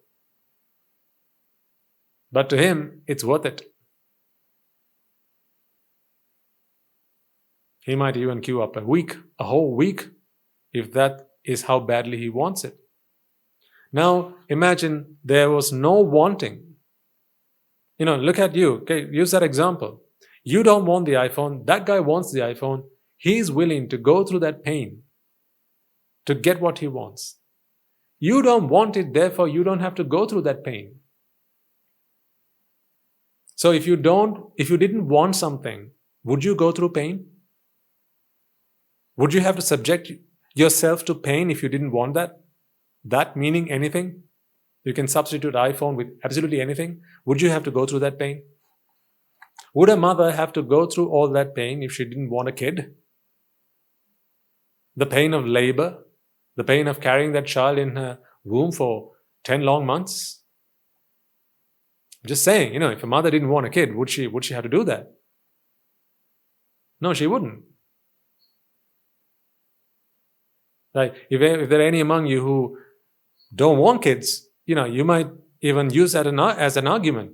But to him, it's worth it. He might even queue up a whole week, if that is how badly he wants it. Now, imagine there was no wanting. Look at you. Okay, use that example. You don't want the iPhone. That guy wants the iPhone. He's willing to go through that pain to get what he wants. You don't want it, therefore you don't have to go through that pain. So if you didn't want something, would you go through pain? Would you have to subject yourself to pain if you didn't want that? That meaning anything? You can substitute iPhone with absolutely anything. Would you have to go through that pain? Would a mother have to go through all that pain if she didn't want a kid? The pain of labor, the pain of carrying that child in her womb for 10 long months? I'm just saying, if a mother didn't want a kid, would she have to do that? No, she wouldn't. Like if there are any among you who don't want kids, you might even use that as an argument.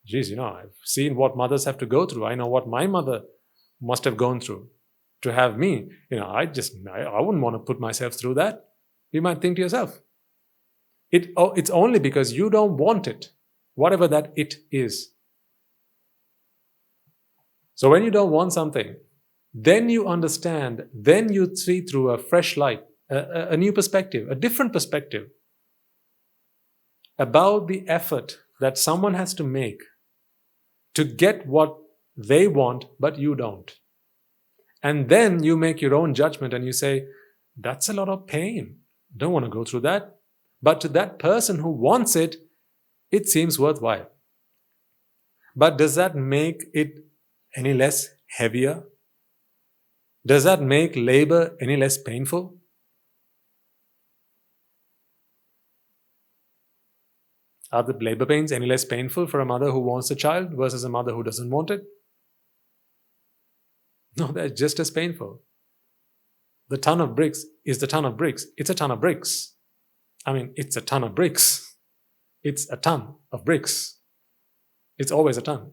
Geez, I've seen what mothers have to go through. I know what my mother must have gone through to have me. I wouldn't want to put myself through that. You might think to yourself, it's only because you don't want it, whatever that it is. So when you don't want something, then you understand, then you see through a fresh light, a new perspective, a different perspective about the effort that someone has to make to get what they want, but you don't. And then you make your own judgment and you say, that's a lot of pain. Don't want to go through that. But to that person who wants it, it seems worthwhile. But does that make it any less heavier? Does that make labor any less painful? Are the labor pains any less painful for a mother who wants a child versus a mother who doesn't want it? No, they're just as painful. The ton of bricks is the ton of bricks. It's a ton of bricks. It's a ton of bricks. It's a ton of bricks. It's always a ton.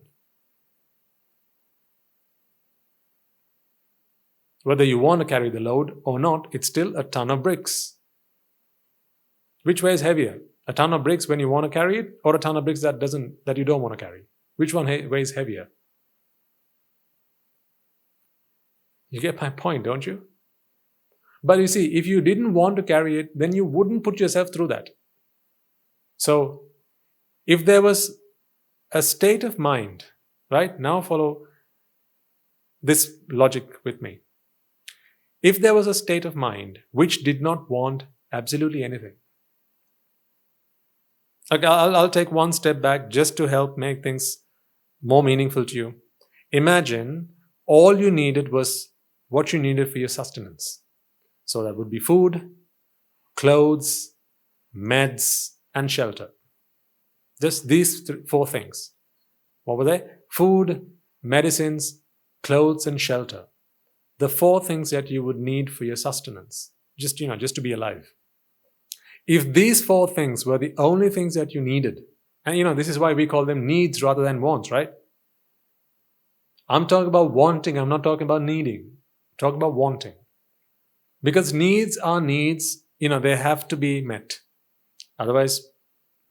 Whether you want to carry the load or not, it's still a ton of bricks. Which way is heavier? A ton of bricks when you want to carry it, or a ton of bricks that you don't want to carry? Which one weighs heavier? You get my point, don't you? But you see, if you didn't want to carry it, then you wouldn't put yourself through that. So, if there was a state of mind, right? Now follow this logic with me. If there was a state of mind which did not want absolutely anything. Okay, I'll take one step back just to help make things more meaningful to you. Imagine all you needed was what you needed for your sustenance. So that would be food, clothes, meds, and shelter. Just these 4 things. What were they? Food, medicines, clothes, and shelter. The 4 things that you would need for your sustenance. Just to be alive. If these 4 things were the only things that you needed, and this is why we call them needs rather than wants, right? I'm talking about wanting, I'm not talking about needing. I'm talking about wanting. Because needs are needs, they have to be met. Otherwise,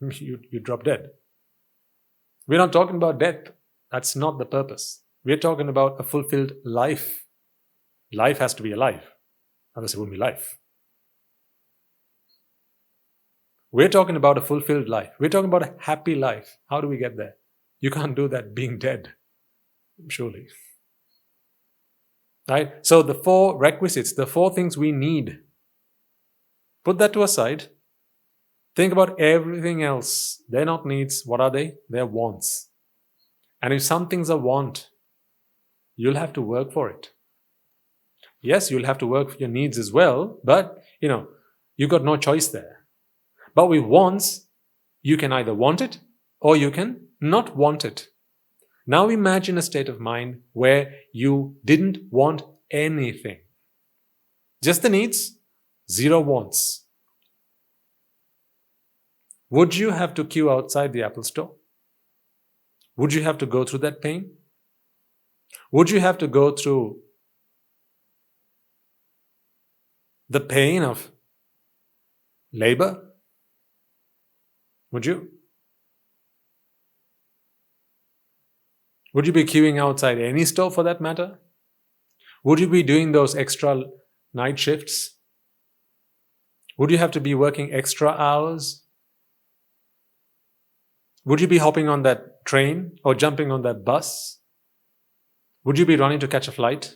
you drop dead. We're not talking about death. That's not the purpose. We're talking about a fulfilled life. Life has to be alive. Otherwise, it wouldn't be life. We're talking about a fulfilled life. We're talking about a happy life. How do we get there? You can't do that being dead, surely. Right? So the 4 requisites, the 4 things we need, put that to a side. Think about everything else. They're not needs. What are they? They're wants. And if some things are want, you'll have to work for it. Yes, you'll have to work for your needs as well, but, you've got no choice there. But with wants, you can either want it or you can not want it. Now imagine a state of mind where you didn't want anything. Just the needs, 0 wants. Would you have to queue outside the Apple store? Would you have to go through that pain? Would you have to go through the pain of labor? Would you? Would you be queuing outside any store for that matter? Would you be doing those extra night shifts? Would you have to be working extra hours? Would you be hopping on that train or jumping on that bus? Would you be running to catch a flight?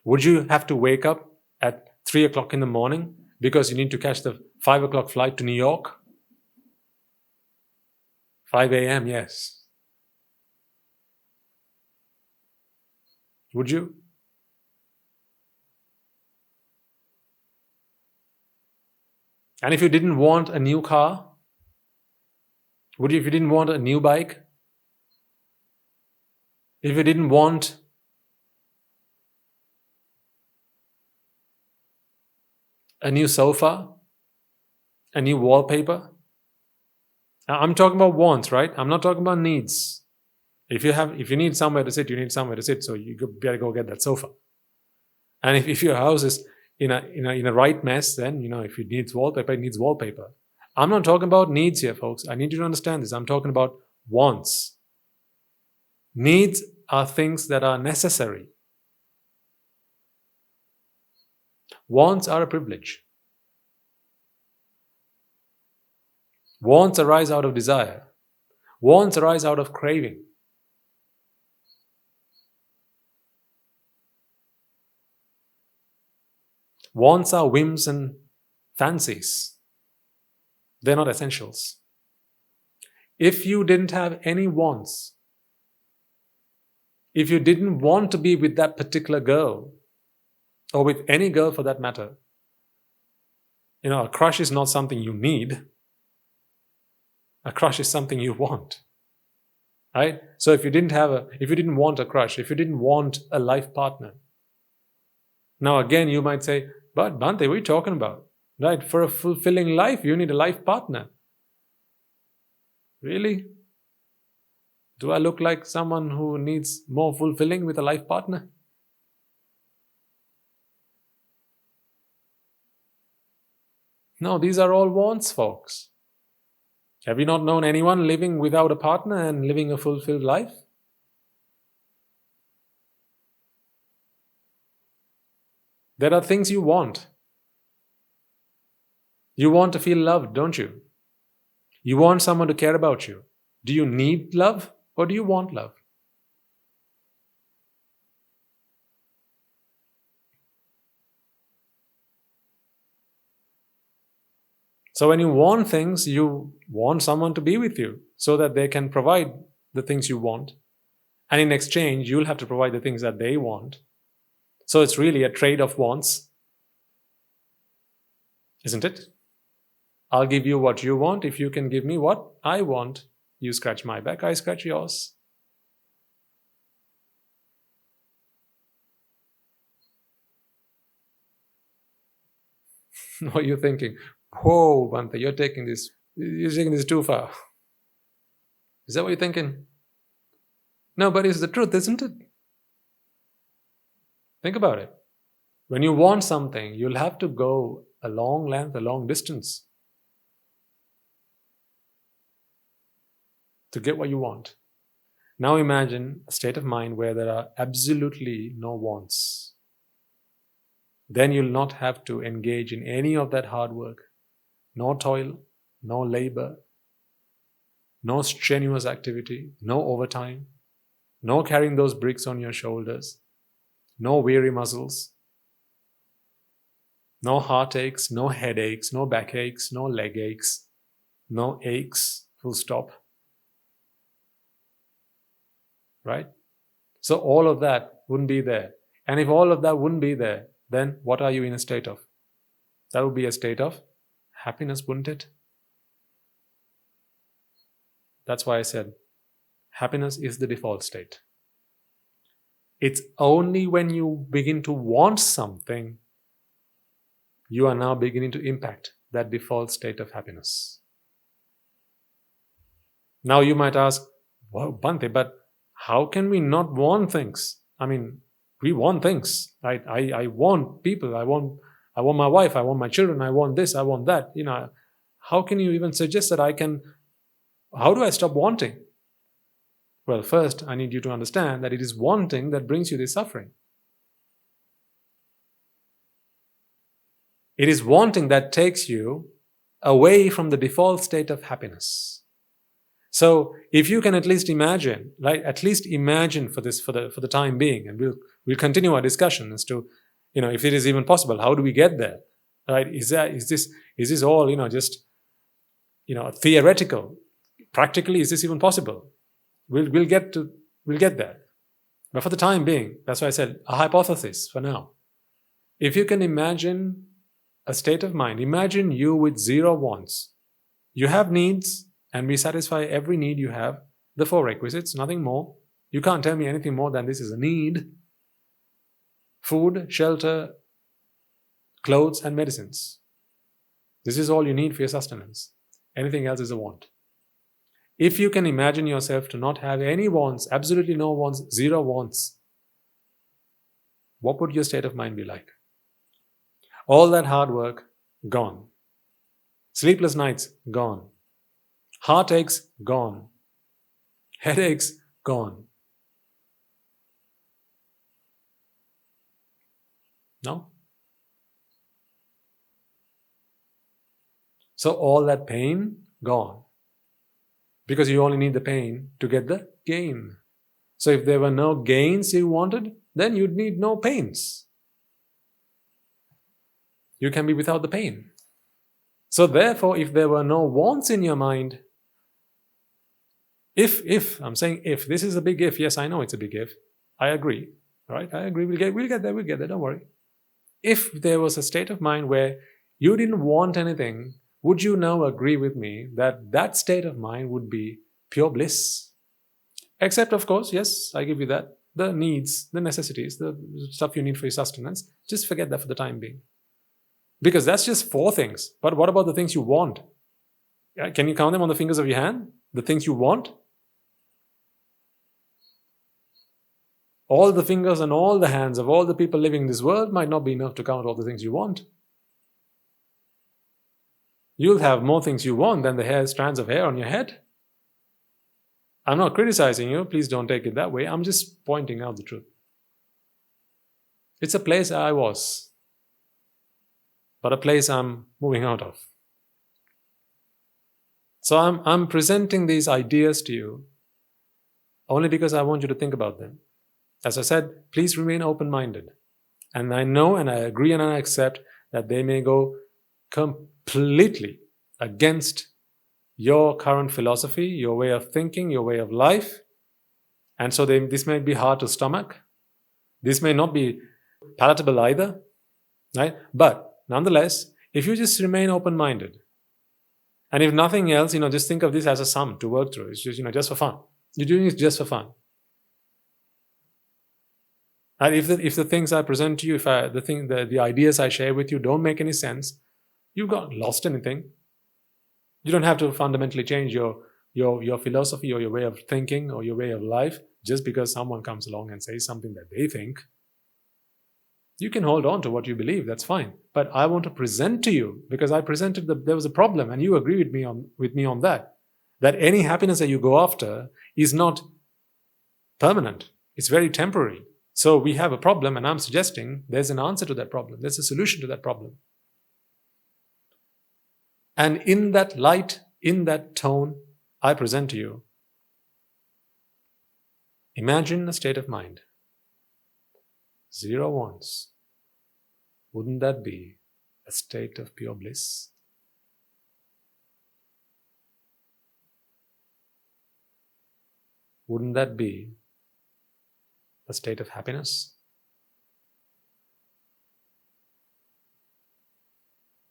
Would you have to wake up at 3 o'clock in the morning because you need to catch the 5 o'clock flight to New York? 5 a.m., yes. Would you? And if you didn't want a new car, would you? If you didn't want a new bike, if you didn't want a new sofa, a new wallpaper. I'm talking about wants, right? I'm not talking about needs. If you need somewhere to sit, you need somewhere to sit, so you better go get that sofa. And if your house is in a right mess, then if it needs wallpaper, it needs wallpaper. I'm not talking about needs here, folks. I need you to understand this. I'm talking about wants. Needs are things that are necessary. Wants are a privilege. Wants arise out of desire. Wants arise out of craving. Wants are whims and fancies. They're not essentials. If you didn't have any wants, if you didn't want to be with that particular girl, or with any girl for that matter, a crush is not something you need. A crush is something you want. Right? So if you didn't want a crush, if you didn't want a life partner, now again you might say, but Bhante, what are you talking about? Right? For a fulfilling life, you need a life partner. Really? Do I look like someone who needs more fulfilling with a life partner? No, these are all wants, folks. Have you not known anyone living without a partner and living a fulfilled life? There are things you want. You want to feel loved, don't you? You want someone to care about you. Do you need love or do you want love? So when you want things, you want someone to be with you so that they can provide the things you want. And in exchange, you'll have to provide the things that they want. So it's really a trade of wants, isn't it? I'll give you what you want if you can give me what I want. You scratch my back, I scratch yours. What are you thinking? Whoa, Bhante, you're taking this too far. Is that what you're thinking? No, but it's the truth, isn't it? Think about it. When you want something, you'll have to go a long length, a long distance to get what you want. Now imagine a state of mind where there are absolutely no wants. Then you'll not have to engage in any of that hard work. No toil, no labor, no strenuous activity, no overtime, no carrying those bricks on your shoulders, no weary muscles, no heartaches, no headaches, no backaches, no leg aches, no aches, full stop. Right? So all of that wouldn't be there. And if all of that wouldn't be there, then what are you in a state of? That would be a state of happiness, wouldn't it? That's why I said happiness is the default state. It's only when you begin to want something, you are now beginning to impact that default state of happiness. Now you might ask, well, Bhante, but how can we not want things? I mean, we want things, right? I want people, I want my wife, I want my children, I want this, I want that. How can you even suggest that how do I stop wanting? Well, first, I need you to understand that it is wanting that brings you this suffering. It is wanting that takes you away from the default state of happiness. So if you can at least imagine, right? At least imagine for the time being, and we'll continue our discussion as to, if it is even possible, how do we get there, right? Is this all just theoretical? Practically, is this even possible? We'll get there, but for the time being, that's why I said a hypothesis for now. If you can imagine a state of mind, imagine you with zero wants. You have needs. And we satisfy every need you have, the 4 requisites, nothing more. You can't tell me anything more than this is a need. Food, shelter, clothes and medicines. This is all you need for your sustenance. Anything else is a want. If you can imagine yourself to not have any wants, absolutely no wants, zero wants, what would your state of mind be like? All that hard work, gone. Sleepless nights, gone. Heartaches, gone. Headaches, gone. No? So all that pain, gone. Because you only need the pain to get the gain. So if there were no gains you wanted, then you'd need no pains. You can be without the pain. So therefore, if there were no wants in your mind, I'm saying if, this is a big if, yes, I know it's a big if, I agree, right? I agree, we'll get there, don't worry. If there was a state of mind where you didn't want anything, would you now agree with me that that state of mind would be pure bliss? Except, of course, yes, I give you that, the needs, the necessities, the stuff you need for your sustenance, just forget that for the time being. Because that's just 4 things. But what about the things you want? Can you count them on the fingers of your hand? The things you want? All the fingers and all the hands of all the people living in this world might not be enough to count all the things you want. You'll have more things you want than the strands of hair on your head. I'm not criticizing you. Please don't take it that way. I'm just pointing out the truth. It's a place I was, but a place I'm moving out of. So I'm presenting these ideas to you only because I want you to think about them. As I said, please remain open-minded. And I know and I agree and I accept that they may go completely against your current philosophy, your way of thinking, your way of life. And so this may be hard to stomach. This may not be palatable either, right? But nonetheless, if you just remain open-minded, and if nothing else, just think of this as a sum to work through. It's just, just for fun. You're doing it just for fun. And if the things I present to you, the ideas I share with you don't make any sense, you've not lost anything. You don't have to fundamentally change your philosophy or your way of thinking or your way of life just because someone comes along and says something that they think. You can hold on to what you believe, that's fine. But I want to present to you, because I presented there was a problem and you agree with me on that any happiness that you go after is not permanent. It's very temporary. So we have a problem, and I'm suggesting there's an answer to that problem. There's a solution to that problem. And in that light, in that tone, I present to you, imagine a state of mind. 0 wants. Wouldn't that be a state of pure bliss? Wouldn't that be a state of happiness?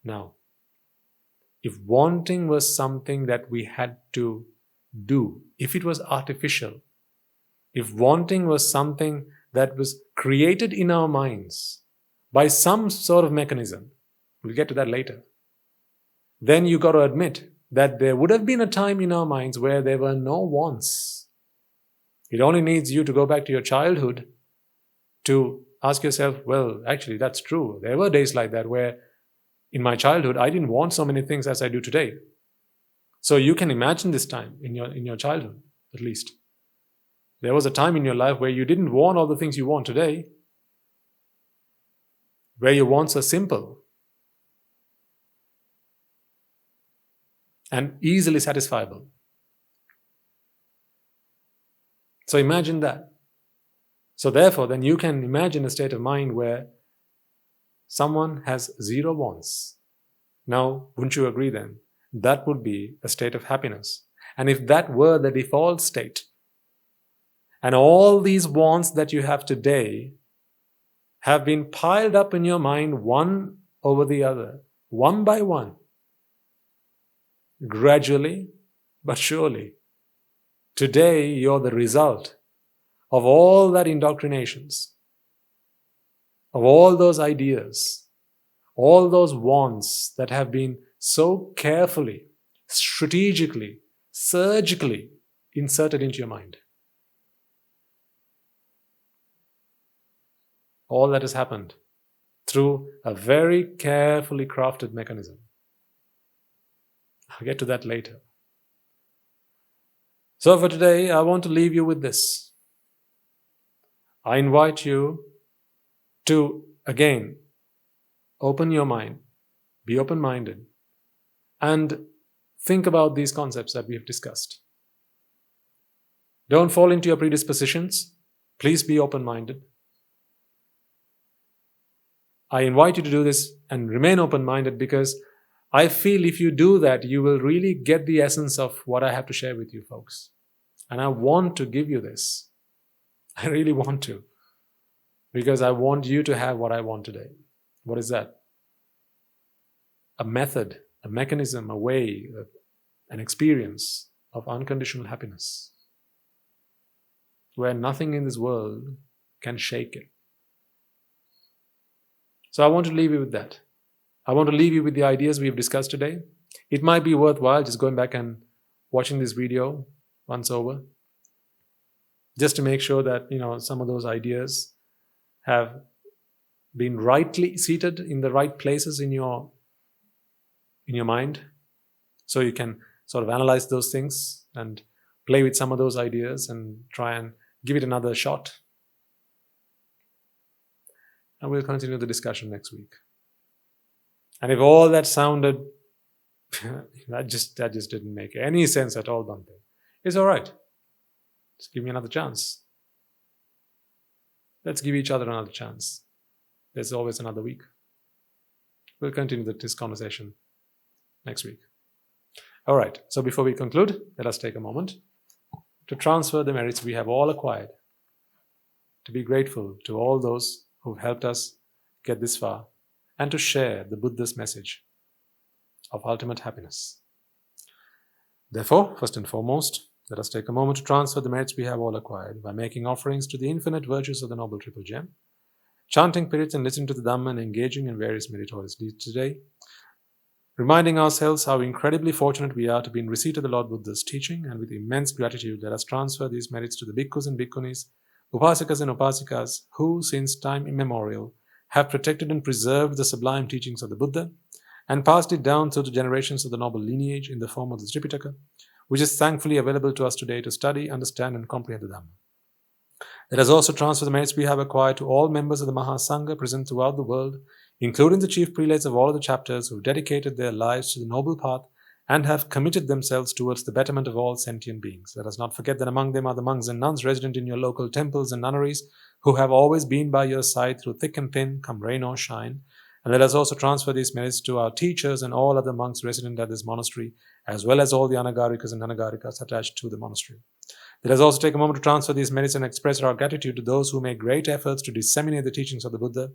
Now, if wanting was something that we had to do, if it was artificial, if wanting was something that was created in our minds by some sort of mechanism, we'll get to that later, then you got to admit that there would have been a time in our minds where there were no wants. It only needs you to go back to your childhood to ask yourself, well, actually, that's true. There were days like that where in my childhood, I didn't want so many things as I do today. So you can imagine this time in your childhood, at least. There was a time in your life where you didn't want all the things you want today, where your wants are simple and easily satisfiable. So imagine that. So therefore, then you can imagine a state of mind where someone has 0 wants. Now, wouldn't you agree then? That would be a state of happiness. And if that were the default state, and all these wants that you have today have been piled up in your mind one over the other, one by one, gradually but surely, today you're the result of all that indoctrinations, of all those ideas, all those wants that have been so carefully, strategically, surgically inserted into your mind. All that has happened through a very carefully crafted mechanism. I'll get to that later. So for today, I want to leave you with this. I invite you to, again, open your mind, be open-minded, and think about these concepts that we have discussed. Don't fall into your predispositions. Please be open-minded. I invite you to do this and remain open-minded, because I feel if you do that, you will really get the essence of what I have to share with you folks. And I want to give you this. I really want to. Because I want you to have what I want today. What is that? A method, a mechanism, a way, an experience of unconditional happiness, where nothing in this world can shake it. So I want to leave you with that. I want to leave you with the ideas we've discussed today. It might be worthwhile just going back and watching this video once over, just to make sure that, some of those ideas have been rightly seated in the right places in your mind, so you can sort of analyze those things and play with some of those ideas and try and give it another shot. And we'll continue the discussion next week. And if all that sounded, that just didn't make any sense at all, Bhante, it's all right. Just give me another chance. Let's give each other another chance. There's always another week. We'll continue this conversation next week. All right, so before we conclude, let us take a moment to transfer the merits we have all acquired, to be grateful to all those who've helped us get this far, and to share the Buddha's message of ultimate happiness. Therefore, first and foremost, let us take a moment to transfer the merits we have all acquired by making offerings to the infinite virtues of the Noble Triple Gem, chanting perits and listening to the Dhamma and engaging in various meritorious deeds today, reminding ourselves how incredibly fortunate we are to be in receipt of the Lord Buddha's teaching, and with immense gratitude, let us transfer these merits to the bhikkhus and bhikkhunis, upasakas and upasikas, who, since time immemorial, have protected and preserved the sublime teachings of the Buddha and passed it down through the generations of the noble lineage in the form of the Tripitaka, which is thankfully available to us today to study, understand, and comprehend the Dhamma. Let us also transfer the merits we have acquired to all members of the Mahasangha present throughout the world, including the chief prelates of all of the chapters who have dedicated their lives to the noble path and have committed themselves towards the betterment of all sentient beings. Let us not forget that among them are the monks and nuns resident in your local temples and nunneries, who have always been by your side through thick and thin, come rain or shine. And let us also transfer these merits to our teachers and all other monks resident at this monastery, as well as all the anagarikas and anagarikas attached to the monastery. Let us also take a moment to transfer these merits and express our gratitude to those who make great efforts to disseminate the teachings of the Buddha,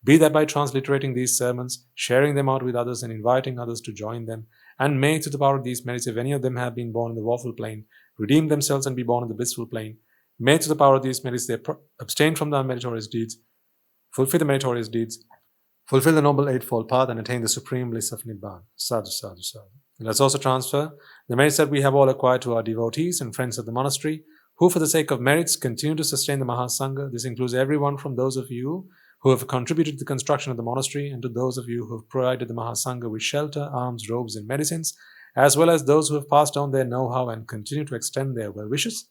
be that by transliterating these sermons, sharing them out with others, and inviting others to join them. And may, through the power of these merits, if any of them have been born in the woeful plane, redeem themselves and be born in the blissful plane. May, through the power of these merits, they abstain from the unmeritorious deeds, fulfill the meritorious deeds, fulfill the Noble Eightfold Path, and attain the supreme bliss of Nibbana. Sadhu, sadhu, sadhu. Let us also transfer the merits that we have all acquired to our devotees and friends of the monastery, who, for the sake of merits, continue to sustain the Mahasangha. This includes everyone from those of you who have contributed to the construction of the monastery, and to those of you who have provided the Mahasangha with shelter, arms, robes, and medicines, as well as those who have passed on their know-how and continue to extend their well-wishes.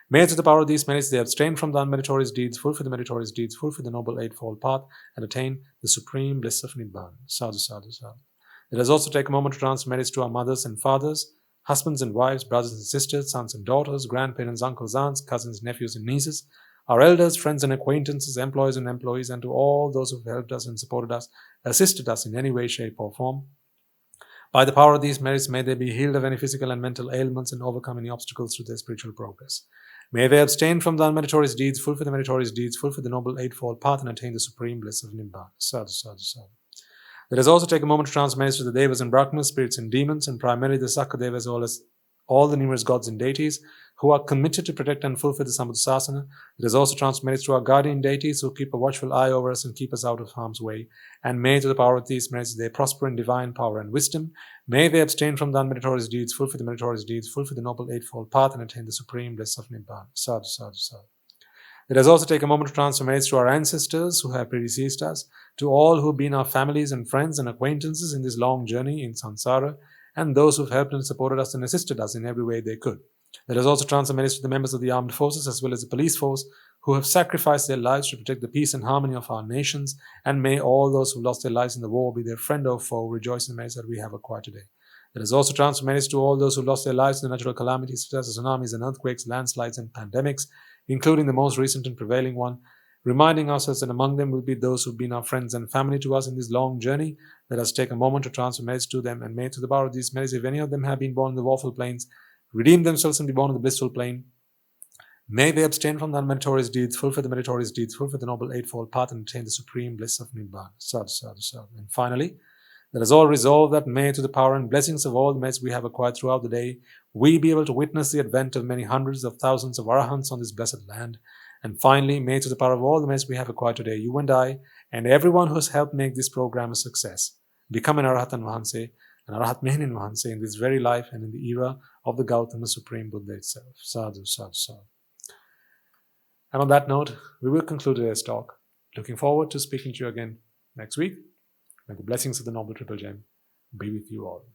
May, through the power of these merits, they abstain from the unmeritorious deeds, fulfill the meritorious deeds, fulfill the Noble Eightfold Path, and attain the supreme bliss of Nibbana. Sadhu, sadhu, sadhu. Let us also take a moment to transfer merits to our mothers and fathers, husbands and wives, brothers and sisters, sons and daughters, grandparents, uncles, aunts, cousins, nephews, and nieces, our elders, friends and acquaintances, employers and employees, and to all those who have helped us and supported us, assisted us in any way, shape, or form. By the power of these merits, may they be healed of any physical and mental ailments and overcome any obstacles to their spiritual progress. May they abstain from the unmeritorious deeds, fulfill the meritorious deeds, fulfill the Noble Eightfold Path, and attain the supreme bliss of Nibbana. Sadhu, sadhu, sadhu. Let us also take a moment to transfer merits to the Devas and Brahmas, spirits and demons, and primarily the Sakadevas, as well as all the numerous gods and deities, who are committed to protect and fulfill the Sambuddhasasana. It is also transmitted to our guardian deities who keep a watchful eye over us and keep us out of harm's way. And may to the power of these merits they prosper in divine power and wisdom. May they abstain from the unmeritorious deeds, fulfill the meritorious deeds, fulfill the noble eightfold path, and attain the supreme bliss of Nibbana. Sadhu, sadhu, sadhu. Let us also take a moment to transfer merits to our ancestors who have predeceased us, to all who have been our families and friends and acquaintances in this long journey in samsara, and those who have helped and supported us and assisted us in every way they could. Let us also transfer merits to the members of the armed forces as well as the police force who have sacrificed their lives to protect the peace and harmony of our nations, and may all those who lost their lives in the war, be their friend or foe, rejoice in the merits that we have acquired today. Let us also transfer merits to all those who lost their lives in the natural calamities such as tsunamis and earthquakes, landslides and pandemics, including the most recent and prevailing one, reminding ourselves that among them will be those who've been our friends and family to us in this long journey. Let us take a moment to transfer merits to them, and may to the power of these merits, if any of them have been born in the woeful plains, redeem themselves and be born in the blissful plane. May they abstain from the unmeritorious deeds, fulfill the meritorious deeds, fulfill the noble eightfold path, and attain the supreme bliss of Nibbana. Sadhu, sadhu, sadhu. And finally, let us all resolve that may to the power and blessings of all the merits we have acquired throughout the day, we be able to witness the advent of many hundreds of thousands of arahants on this blessed land. And finally, may to the power of all the merits we have acquired today, you and I, and everyone who has helped make this program a success, become an Arahatan Vahanse, an Arahat Mehenin Vahanse in this very life and in the era of the Gautama Supreme Buddha itself. Sadhu, sadhu, sadhu. And on that note, we will conclude today's talk. Looking forward to speaking to you again next week. May the blessings of the Noble Triple Gem be with you all.